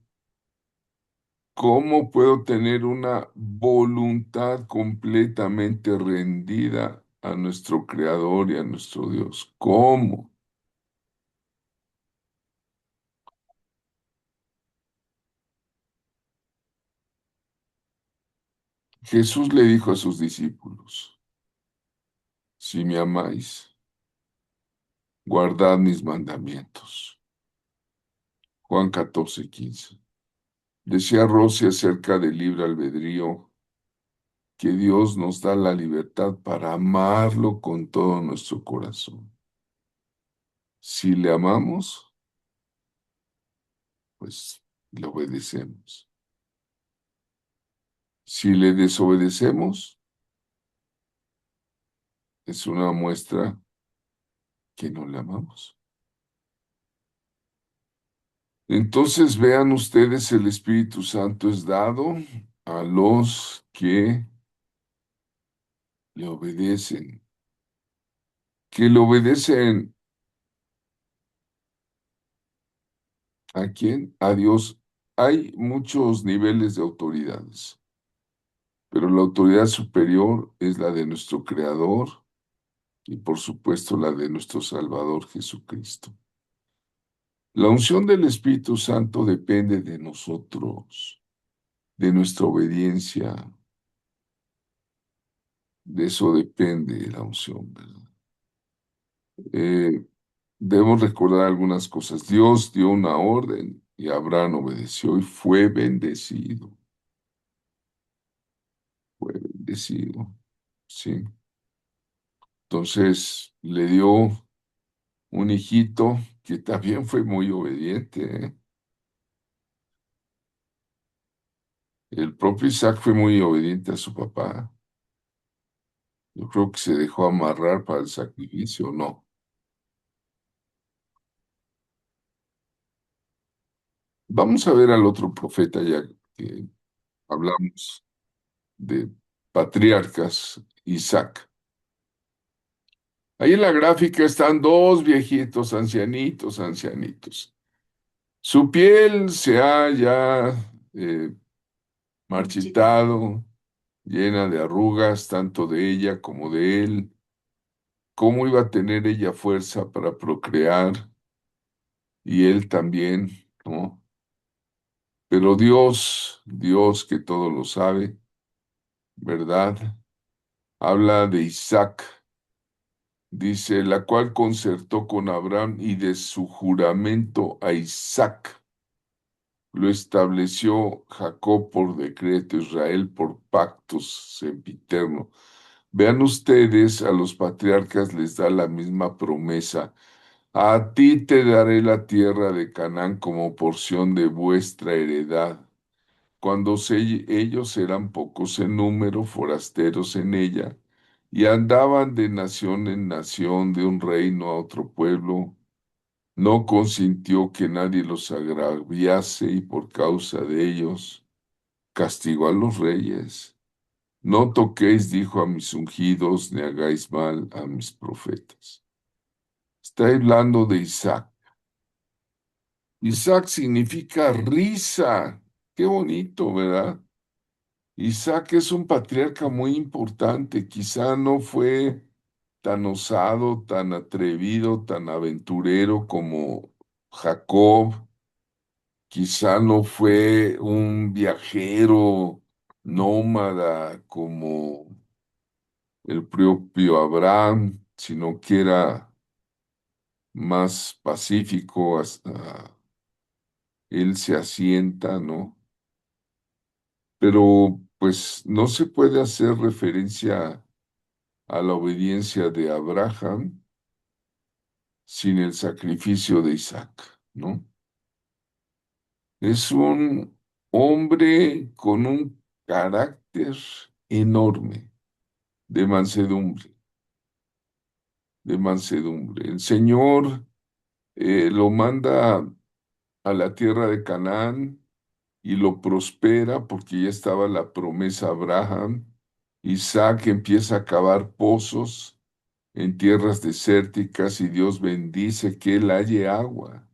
¿Cómo puedo tener una voluntad completamente rendida a nuestro Creador y a nuestro Dios? ¿Cómo? Jesús le dijo a sus discípulos, si me amáis, guardad mis mandamientos. Juan 14:15. Decía Rossi acerca del libre albedrío, que Dios nos da la libertad para amarlo con todo nuestro corazón. Si le amamos, pues le obedecemos. Si le desobedecemos, es una muestra que no le amamos. Entonces vean ustedes, el Espíritu Santo es dado a los que le obedecen. Que le obedecen ¿a quién? A Dios. Hay muchos niveles de autoridades, pero la autoridad superior es la de nuestro Creador y por supuesto la de nuestro Salvador Jesucristo. La unción del Espíritu Santo depende de nosotros, de nuestra obediencia. De eso depende la unción, ¿verdad? Eh, Debemos recordar algunas cosas. Dios dio una orden y Abraham obedeció y fue bendecido. Fue bendecido, ¿sí? Entonces le dio un hijito que también fue muy obediente, ¿eh? El propio Isaac fue muy obediente a su papá. Yo creo que se dejó amarrar para el sacrificio, ¿no? Vamos a ver al otro profeta ya que hablamos de patriarcas, Isaac. Ahí en la gráfica están dos viejitos, ancianitos, ancianitos. Su piel se ha ya marchitado, llena de arrugas, tanto de ella como de él. ¿Cómo iba a tener ella fuerza para procrear? Y él también, ¿no? Pero Dios, Dios que todo lo sabe, ¿verdad? Habla de Isaac, dice, la cual concertó con Abraham y de su juramento a Isaac lo estableció Jacob por decreto, Israel por pactos sempiterno. Vean ustedes, a los patriarcas les da la misma promesa. A ti te daré la tierra de Canaán como porción de vuestra heredad. Cuando ellos eran pocos en número, forasteros en ella, y andaban de nación en nación, de un reino a otro pueblo, no consintió que nadie los agraviase y por causa de ellos castigó a los reyes. No toquéis, dijo, a mis ungidos, ni hagáis mal a mis profetas. Está hablando de Isaac. Isaac significa risa. Qué bonito, ¿verdad? Isaac es un patriarca muy importante. Quizá no fue tan osado, tan atrevido, tan aventurero como Jacob. Quizá no fue un viajero nómada como el propio Abraham, sino que era más pacífico, hasta él se asienta, ¿no? Pero pues no se puede hacer referencia a la obediencia de Abraham sin el sacrificio de Isaac, ¿no? Es un hombre con un carácter enorme de mansedumbre, de mansedumbre. El Señor lo manda a la tierra de Canaán y lo prospera porque ya estaba la promesa a Abraham. Isaac empieza a cavar pozos en tierras desérticas y Dios bendice que él halle agua.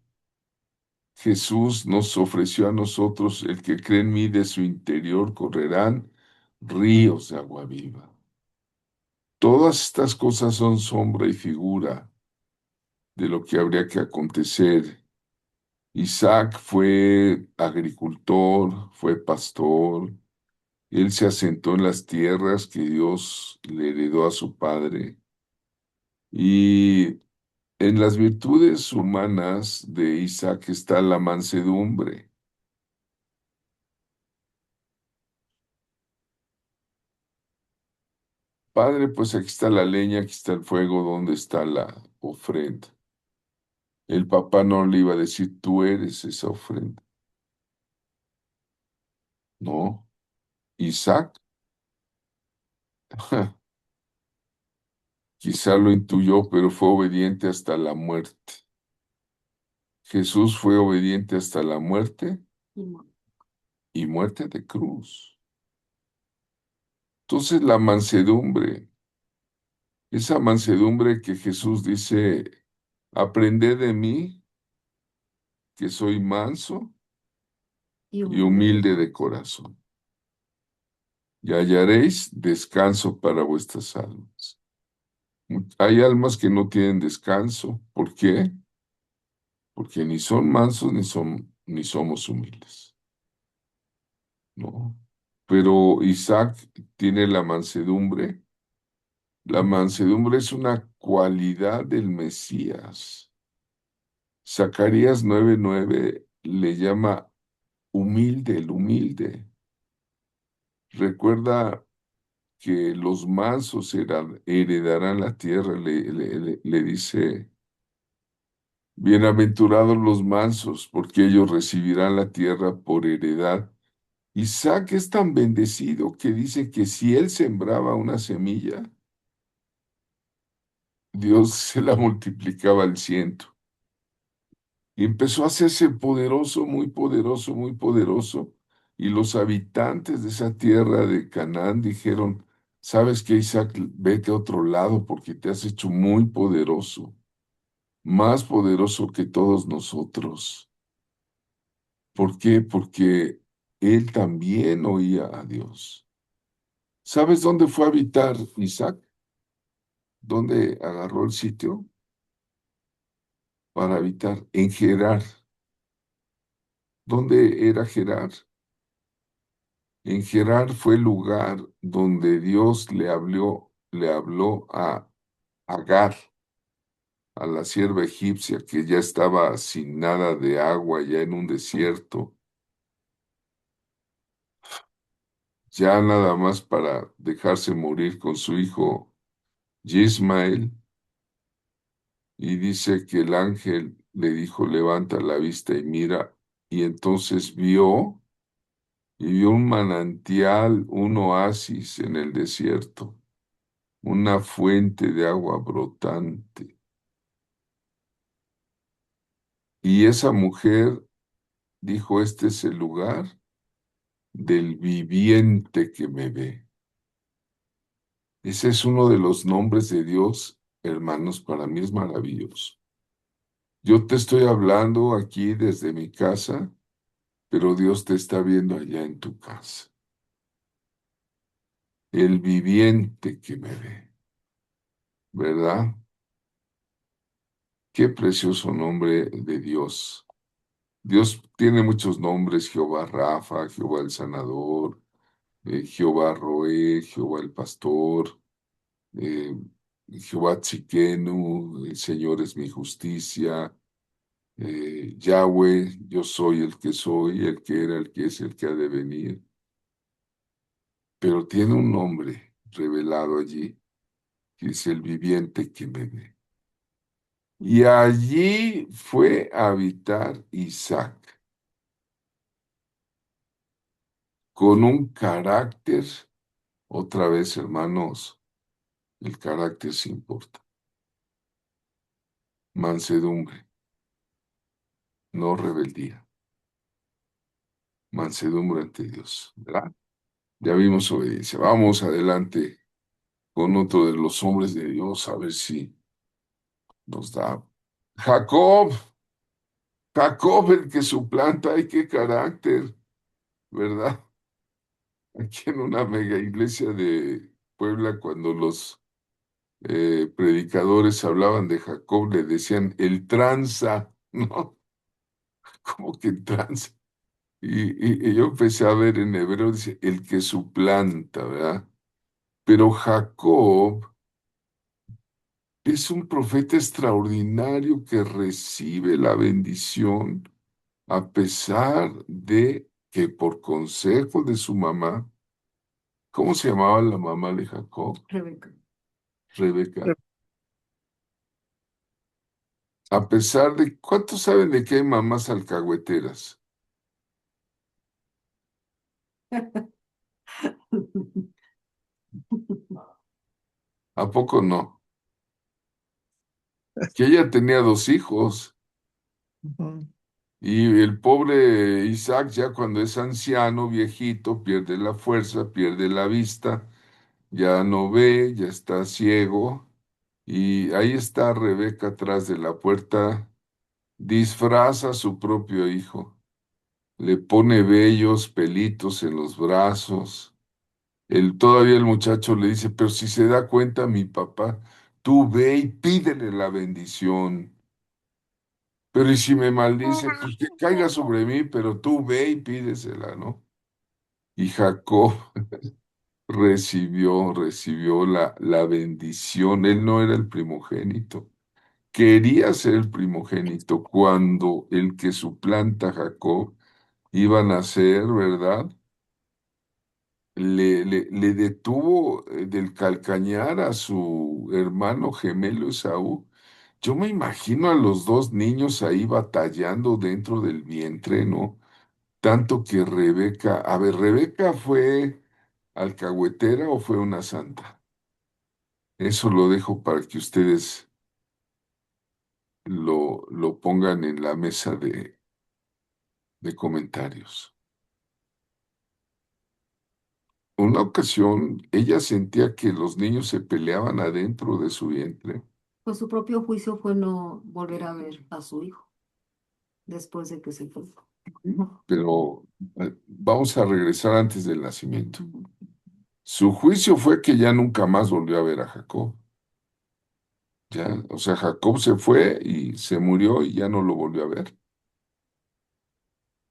Jesús nos ofreció a nosotros, el que cree en mí, de su interior correrán ríos de agua viva. Todas estas cosas son sombra y figura de lo que habría que acontecer. Isaac fue agricultor, fue pastor, Él se asentó en las tierras que Dios le heredó a su padre. Y en las virtudes humanas de Isaac está la mansedumbre. Padre, pues aquí está la leña, aquí está el fuego, ¿dónde está la ofrenda? El papá no le iba a decir, tú eres esa ofrenda. No, Isaac quizá lo intuyó, pero fue obediente hasta la muerte. Jesús fue obediente hasta la muerte Y mo- y muerte de cruz. Entonces la mansedumbre, esa mansedumbre que Jesús dice, aprended de mí, que soy manso y y humilde. humilde de corazón, y hallaréis descanso para vuestras almas. Hay almas que no tienen descanso. ¿Por qué? Porque ni son mansos ni somos humildes, ¿no? Pero Isaac tiene la mansedumbre. La mansedumbre es una cualidad del Mesías. Zacarías 9:9 le llama humilde, el humilde. Recuerda que los mansos heredarán la tierra, le dice, bienaventurados los mansos, porque ellos recibirán la tierra por heredad. Isaac es tan bendecido que dice que si él sembraba una semilla, Dios se la multiplicaba al ciento. Y empezó a hacerse poderoso, muy poderoso, muy poderoso. Y los habitantes de esa tierra de Canaán dijeron, ¿sabes qué, Isaac? Vete a otro lado porque te has hecho muy poderoso, más poderoso que todos nosotros. ¿Por qué? Porque él también oía a Dios. ¿Sabes dónde fue a habitar Isaac? ¿Dónde agarró el sitio para habitar? En Gerar. ¿Dónde era Gerar? En Gerar fue el lugar donde Dios le habló a Agar, a la sierva egipcia que ya estaba sin nada de agua, ya en un desierto, ya nada más para dejarse morir con su hijo Ismael. Y dice que el ángel le dijo, levanta la vista y mira, y entonces vio un manantial, un oasis en el desierto, una fuente de agua brotante. Y esa mujer dijo, este es el lugar del viviente que me ve. Ese es uno de los nombres de Dios, hermanos, para mí es maravilloso. Yo te estoy hablando aquí desde mi casa, pero Dios te está viendo allá en tu casa. El viviente que me ve, ¿verdad? Qué precioso nombre de Dios. Dios tiene muchos nombres, Jehová Rafa, Jehová el sanador, Jehová Roé, Jehová el pastor, eh, Jehová Tsidkenu, el Señor es mi justicia, Yahweh, yo soy el que soy, el que era, el que es, el que ha de venir. Pero tiene un nombre revelado allí, que es el viviente que me ve. Y allí fue a habitar Isaac, con un carácter, otra vez hermanos, el carácter se importa, mansedumbre, no rebeldía, mansedumbre ante Dios, ¿verdad? Ya vimos obediencia. Vamos adelante con otro de los hombres de Dios, a ver si nos da. Jacob, Jacob el que suplanta, ay, qué carácter, ¿verdad? Aquí en una mega iglesia de Puebla, cuando los predicadores hablaban de Jacob, le decían el tranza, ¿no? ¿Cómo que tranza? Y yo empecé a ver en hebreo, dice, el que suplanta, ¿verdad? Pero Jacob es un profeta extraordinario que recibe la bendición a pesar de que por consejo de su mamá, ¿cómo se llamaba la mamá de Jacob? Rebeca. Rebeca. A pesar de, ¿cuántos saben de que hay mamás alcahueteras? ¿A poco no? Que ella tenía dos hijos Ujú. y el pobre Isaac ya cuando es anciano, viejito, pierde la fuerza, pierde la vista, ya no ve, ya está ciego y ahí está Rebeca atrás de la puerta, disfraza a su propio hijo, le pone vellos, pelitos en los brazos. Todavía el muchacho le dice, pero si se da cuenta mi papá, tú ve y pídele la bendición. Pero y si me maldice, pues que caiga sobre mí, pero tú ve y pídesela, ¿no? Y Jacob recibió la bendición. Él no era el primogénito. Quería ser el primogénito cuando el que suplanta a Jacob iba a nacer, ¿verdad? Le detuvo del calcañar a su hermano gemelo Esaú. Yo me imagino a los dos niños ahí batallando dentro del vientre, ¿no? Tanto que Rebeca, a ver, ¿Rebeca fue alcahuetera o fue una santa? Eso lo dejo para que ustedes lo pongan en la mesa de comentarios. Una ocasión, ella sentía que los niños se peleaban adentro de su vientre, Pues su propio juicio fue no volver a ver a su hijo después de que se fue. pero vamos a regresar antes del nacimiento. Su juicio fue que ya nunca más volvió a ver a Jacob. Ya, o sea, Jacob se fue y se murió y ya no lo volvió a ver.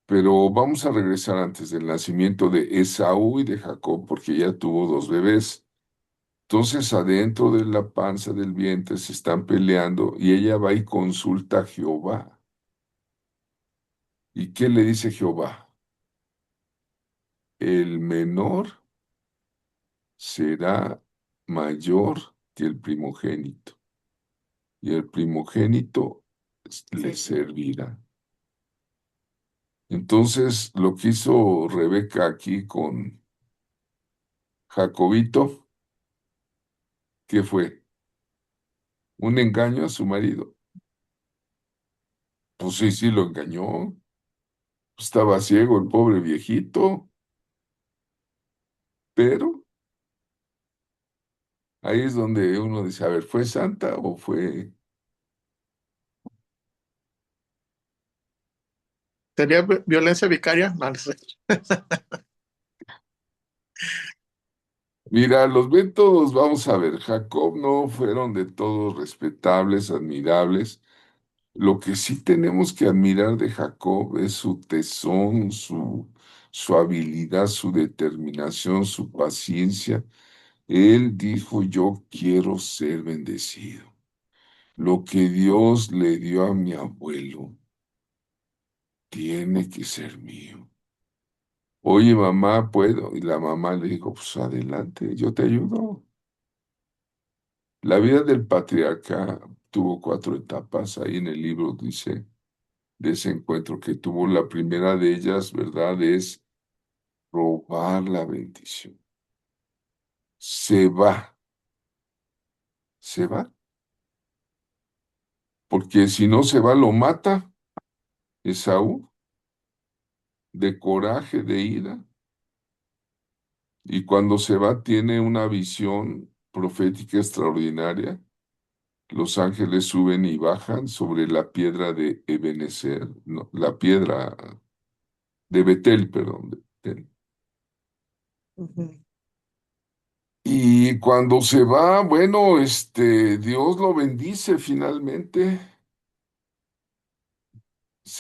Pero vamos a regresar antes del nacimiento de Esaú y de Jacob, porque ella tuvo dos bebés. Entonces, adentro de la panza del vientre se están peleando y ella va y consulta a Jehová. ¿Y qué le dice Jehová? El menor será mayor que el primogénito, y el primogénito le Sí. servirá. Entonces, lo que hizo Rebeca aquí con Jacobito, ¿qué fue? ¿Un engaño a su marido? Pues sí, sí lo engañó. Estaba ciego el pobre viejito, pero ahí es donde uno dice, a ver, ¿fue santa o fue? ¿Sería violencia vicaria? No, no sé. Mira, los ven todos, vamos a ver, Jacob no fueron de todos respetables, admirables. Lo que sí tenemos que admirar de Jacob es su tesón, su habilidad, su determinación, su paciencia. Él dijo, yo quiero ser bendecido. Lo que Dios le dio a mi abuelo tiene que ser mío. Oye, mamá, ¿puedo? Y la mamá le dijo, pues adelante, yo te ayudo. La vida del patriarca tuvo cuatro etapas. Ahí en el libro dice de ese encuentro que tuvo. La primera de ellas, ¿verdad? Es robar la bendición. Se va, se va, porque si no se va, lo mata Esaú de coraje, de ira. Y cuando se va, tiene una visión profética extraordinaria. Los ángeles suben y bajan sobre la piedra de Ebenezer, no, la piedra de Betel, perdón, de Betel. Ujú. Y cuando se va, bueno, Dios lo bendice finalmente.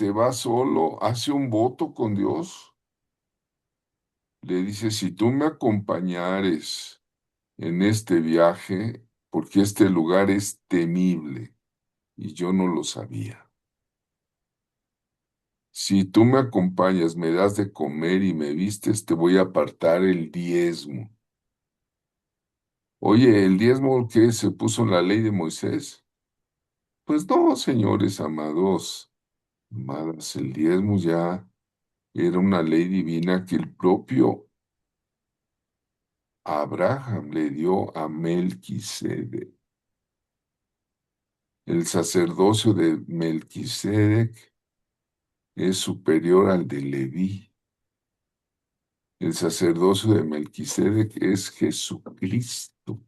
se va solo, hace un voto con Dios, le dice, si tú me acompañares en este viaje, porque este lugar es temible y yo no lo sabía. Si tú me acompañas, me das de comer y me vistes, te voy a apartar el diezmo. Oye, ¿el diezmo qué se puso en la ley de Moisés? Pues no, señores amados, amadas, el diezmo ya era una ley divina que el propio Abraham le dio a Melquisedec. El sacerdocio de Melquisedec es superior al de Leví. El sacerdocio de Melquisedec es Jesucristo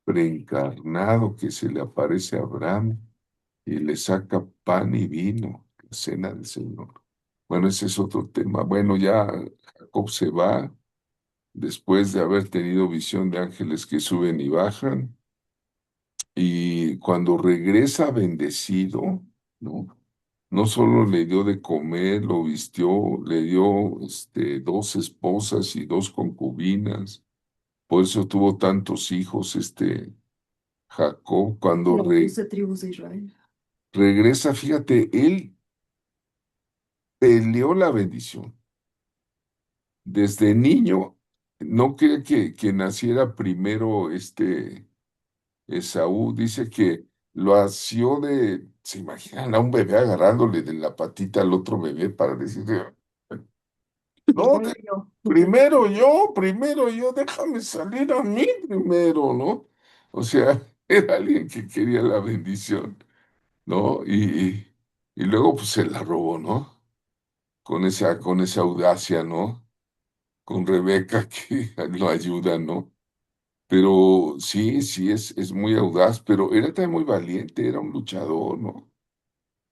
preencarnado que se le aparece a Abraham y le saca pan y vino, la cena del Señor. Bueno, ese es otro tema. Bueno, ya Jacob se va después de haber tenido visión de ángeles que suben y bajan, y cuando regresa bendecido, ¿no? No solo le dio de comer, lo vistió, le dio dos esposas y dos concubinas, por eso tuvo tantos hijos Jacob. Cuando Los 12 tribus de Israel. regresa, fíjate, él peleó la bendición. Desde niño, no cree que naciera primero Esaú, dice que lo asió se imaginan a un bebé agarrándole de la patita al otro bebé para decirle, no, Primero yo. primero yo, déjame salir a mí primero, ¿no? O sea, era alguien que quería la bendición, ¿no? Y luego pues se la robó, ¿no? Con esa audacia, ¿no? Con Rebeca que lo ayuda, ¿no? Pero sí, sí, es muy audaz, pero era también muy valiente, era un luchador, ¿no?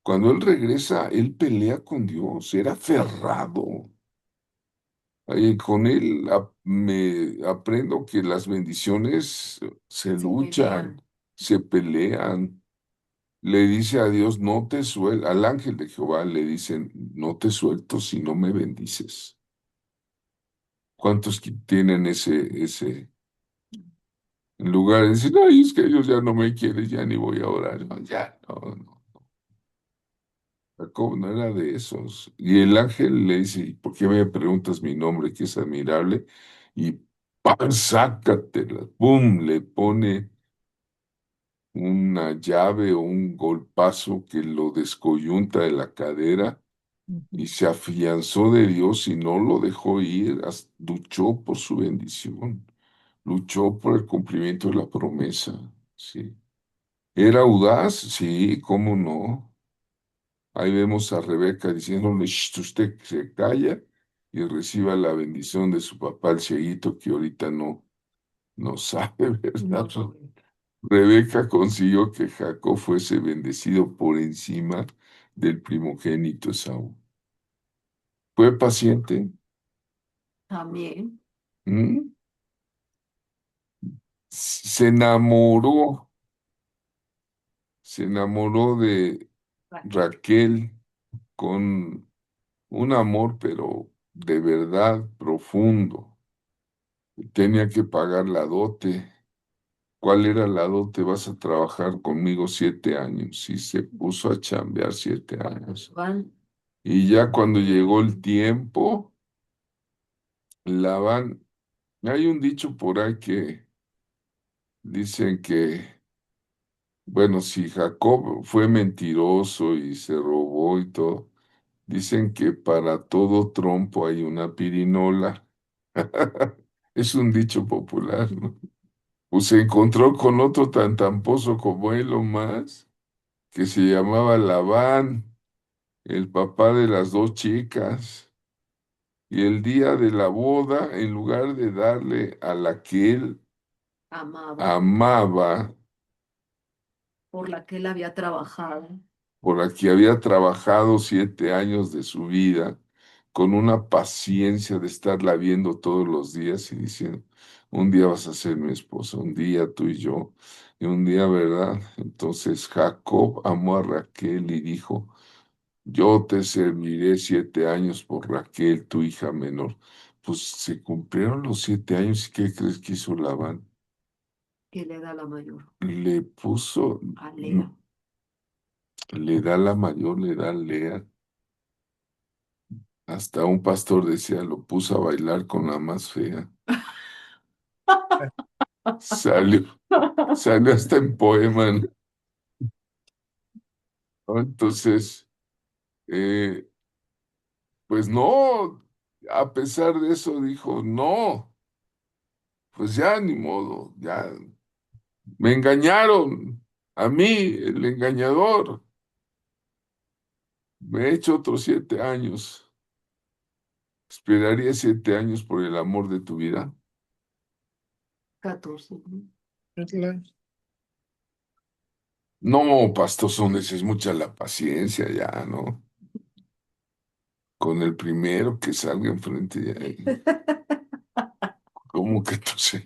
Cuando él regresa, él pelea con Dios, era aferrado. Con él me aprendo que las bendiciones se Se luchan, pelean. se pelean. Le dice a Dios, no te suelto, al ángel de Jehová le dicen, no te suelto si no me bendices. ¿Cuántos que tienen ese, en lugar de decir, ay, es que Dios ya no me quiere, ya ni voy a orar? No, ya, no, no. Jacob no era de esos. Y el ángel le dice, "¿Y por qué me preguntas mi nombre, que es admirable?" Y ¡pam! Sácatela, ¡pum! Le pone una llave o un golpazo que lo descoyunta de la cadera, y se afianzó de Dios y no lo dejó ir, luchó por su bendición, luchó por el cumplimiento de la promesa, sí. ¿Era audaz? Sí, ¿cómo no? Ahí vemos a Rebeca diciéndole, "Shh, usted se calla y reciba la bendición de su papá el cieguito que ahorita no sabe, ¿verdad?" No, Rebeca consiguió que Jacob fuese bendecido por encima del primogénito Esaú. Fue paciente. también. ¿Mm? Se enamoró, se enamoró de Raquel. Raquel con un amor, pero de verdad profundo. Tenía que pagar la dote. ¿Cuál era la dote? Vas a trabajar conmigo 7 años. Y se puso a chambear 7 años. Van. Y ya cuando llegó el tiempo, Labán, hay un dicho por ahí que dicen que, bueno, si Jacob fue mentiroso y se robó y todo, dicen que para todo trompo hay una pirinola. Es un dicho popular, ¿no? Pues se encontró con otro tan tramposo como él o más, que se llamaba Labán, el papá de las dos chicas. Y el día de la boda, en lugar de darle a la que él Amaba. amaba, Por la que él había trabajado. por la que había trabajado 7 años de su vida, con una paciencia de estarla viendo todos los días y diciendo, un día vas a ser mi esposa, un día tú y yo, y un día, ¿verdad? Entonces Jacob amó a Raquel y dijo, yo te serviré 7 años por Raquel, tu hija menor. Pues se cumplieron los 7 años y ¿qué crees que hizo Labán? Que le da la mayor Le puso, a Lea. le da la mayor, le da Lea. Hasta un pastor decía, lo puso a bailar con la más fea. Salió, salió hasta en poema, ¿no? Entonces, eh, pues no, a pesar de eso dijo, no, pues ya ni modo, ya me engañaron a mí, el engañador, me he hecho otros 7 años. ¿Esperaría 7 años por el amor de tu vida? 14. ¿No? Es la- No, pastosones, es mucha la paciencia ya, ¿no? Con el primero que salga enfrente, ¿cómo que tú sé?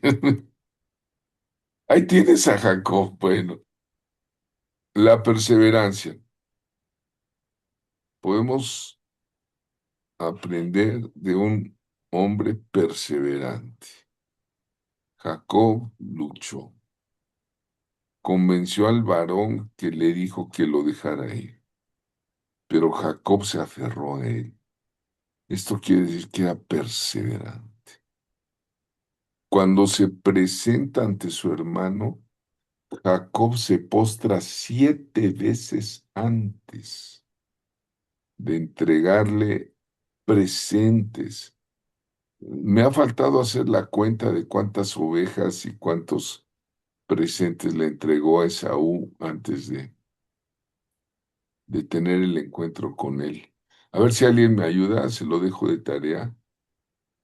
Ahí tienes a Jacob, bueno, la perseverancia. Podemos aprender de un hombre perseverante. Jacob luchó, convenció al varón que le dijo que lo dejara ir, pero Jacob se aferró a él. Esto quiere decir que era perseverante. Cuando se presenta ante su hermano, Jacob se postra 7 veces antes de entregarle presentes. Me ha faltado hacer la cuenta de cuántas ovejas y cuántos presentes le entregó a Esaú antes de tener el encuentro con él. A ver si alguien me ayuda, se lo dejo de tarea.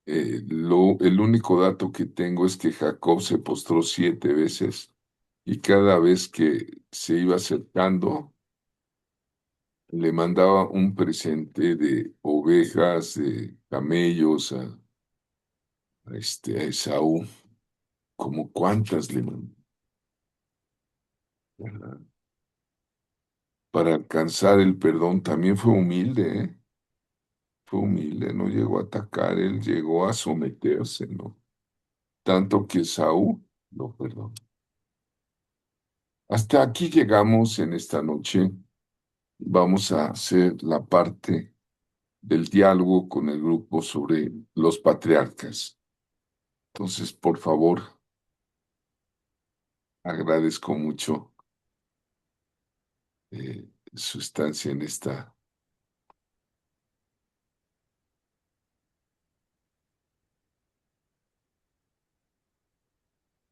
El único dato que tengo es que Jacob se postró 7 veces y cada vez que se iba acercando le mandaba un presente de ovejas, de camellos a Esaú. ¿Como cuántas le mandó? ¿Verdad? Para alcanzar el perdón también fue humilde, ¿eh? Fue humilde, no llegó a atacar, él llegó a someterse, ¿no? Tanto que Esaú lo perdonó. Hasta aquí llegamos en esta noche. Vamos a hacer la parte del diálogo con el grupo sobre los patriarcas. Entonces, por favor, agradezco mucho su estancia en esta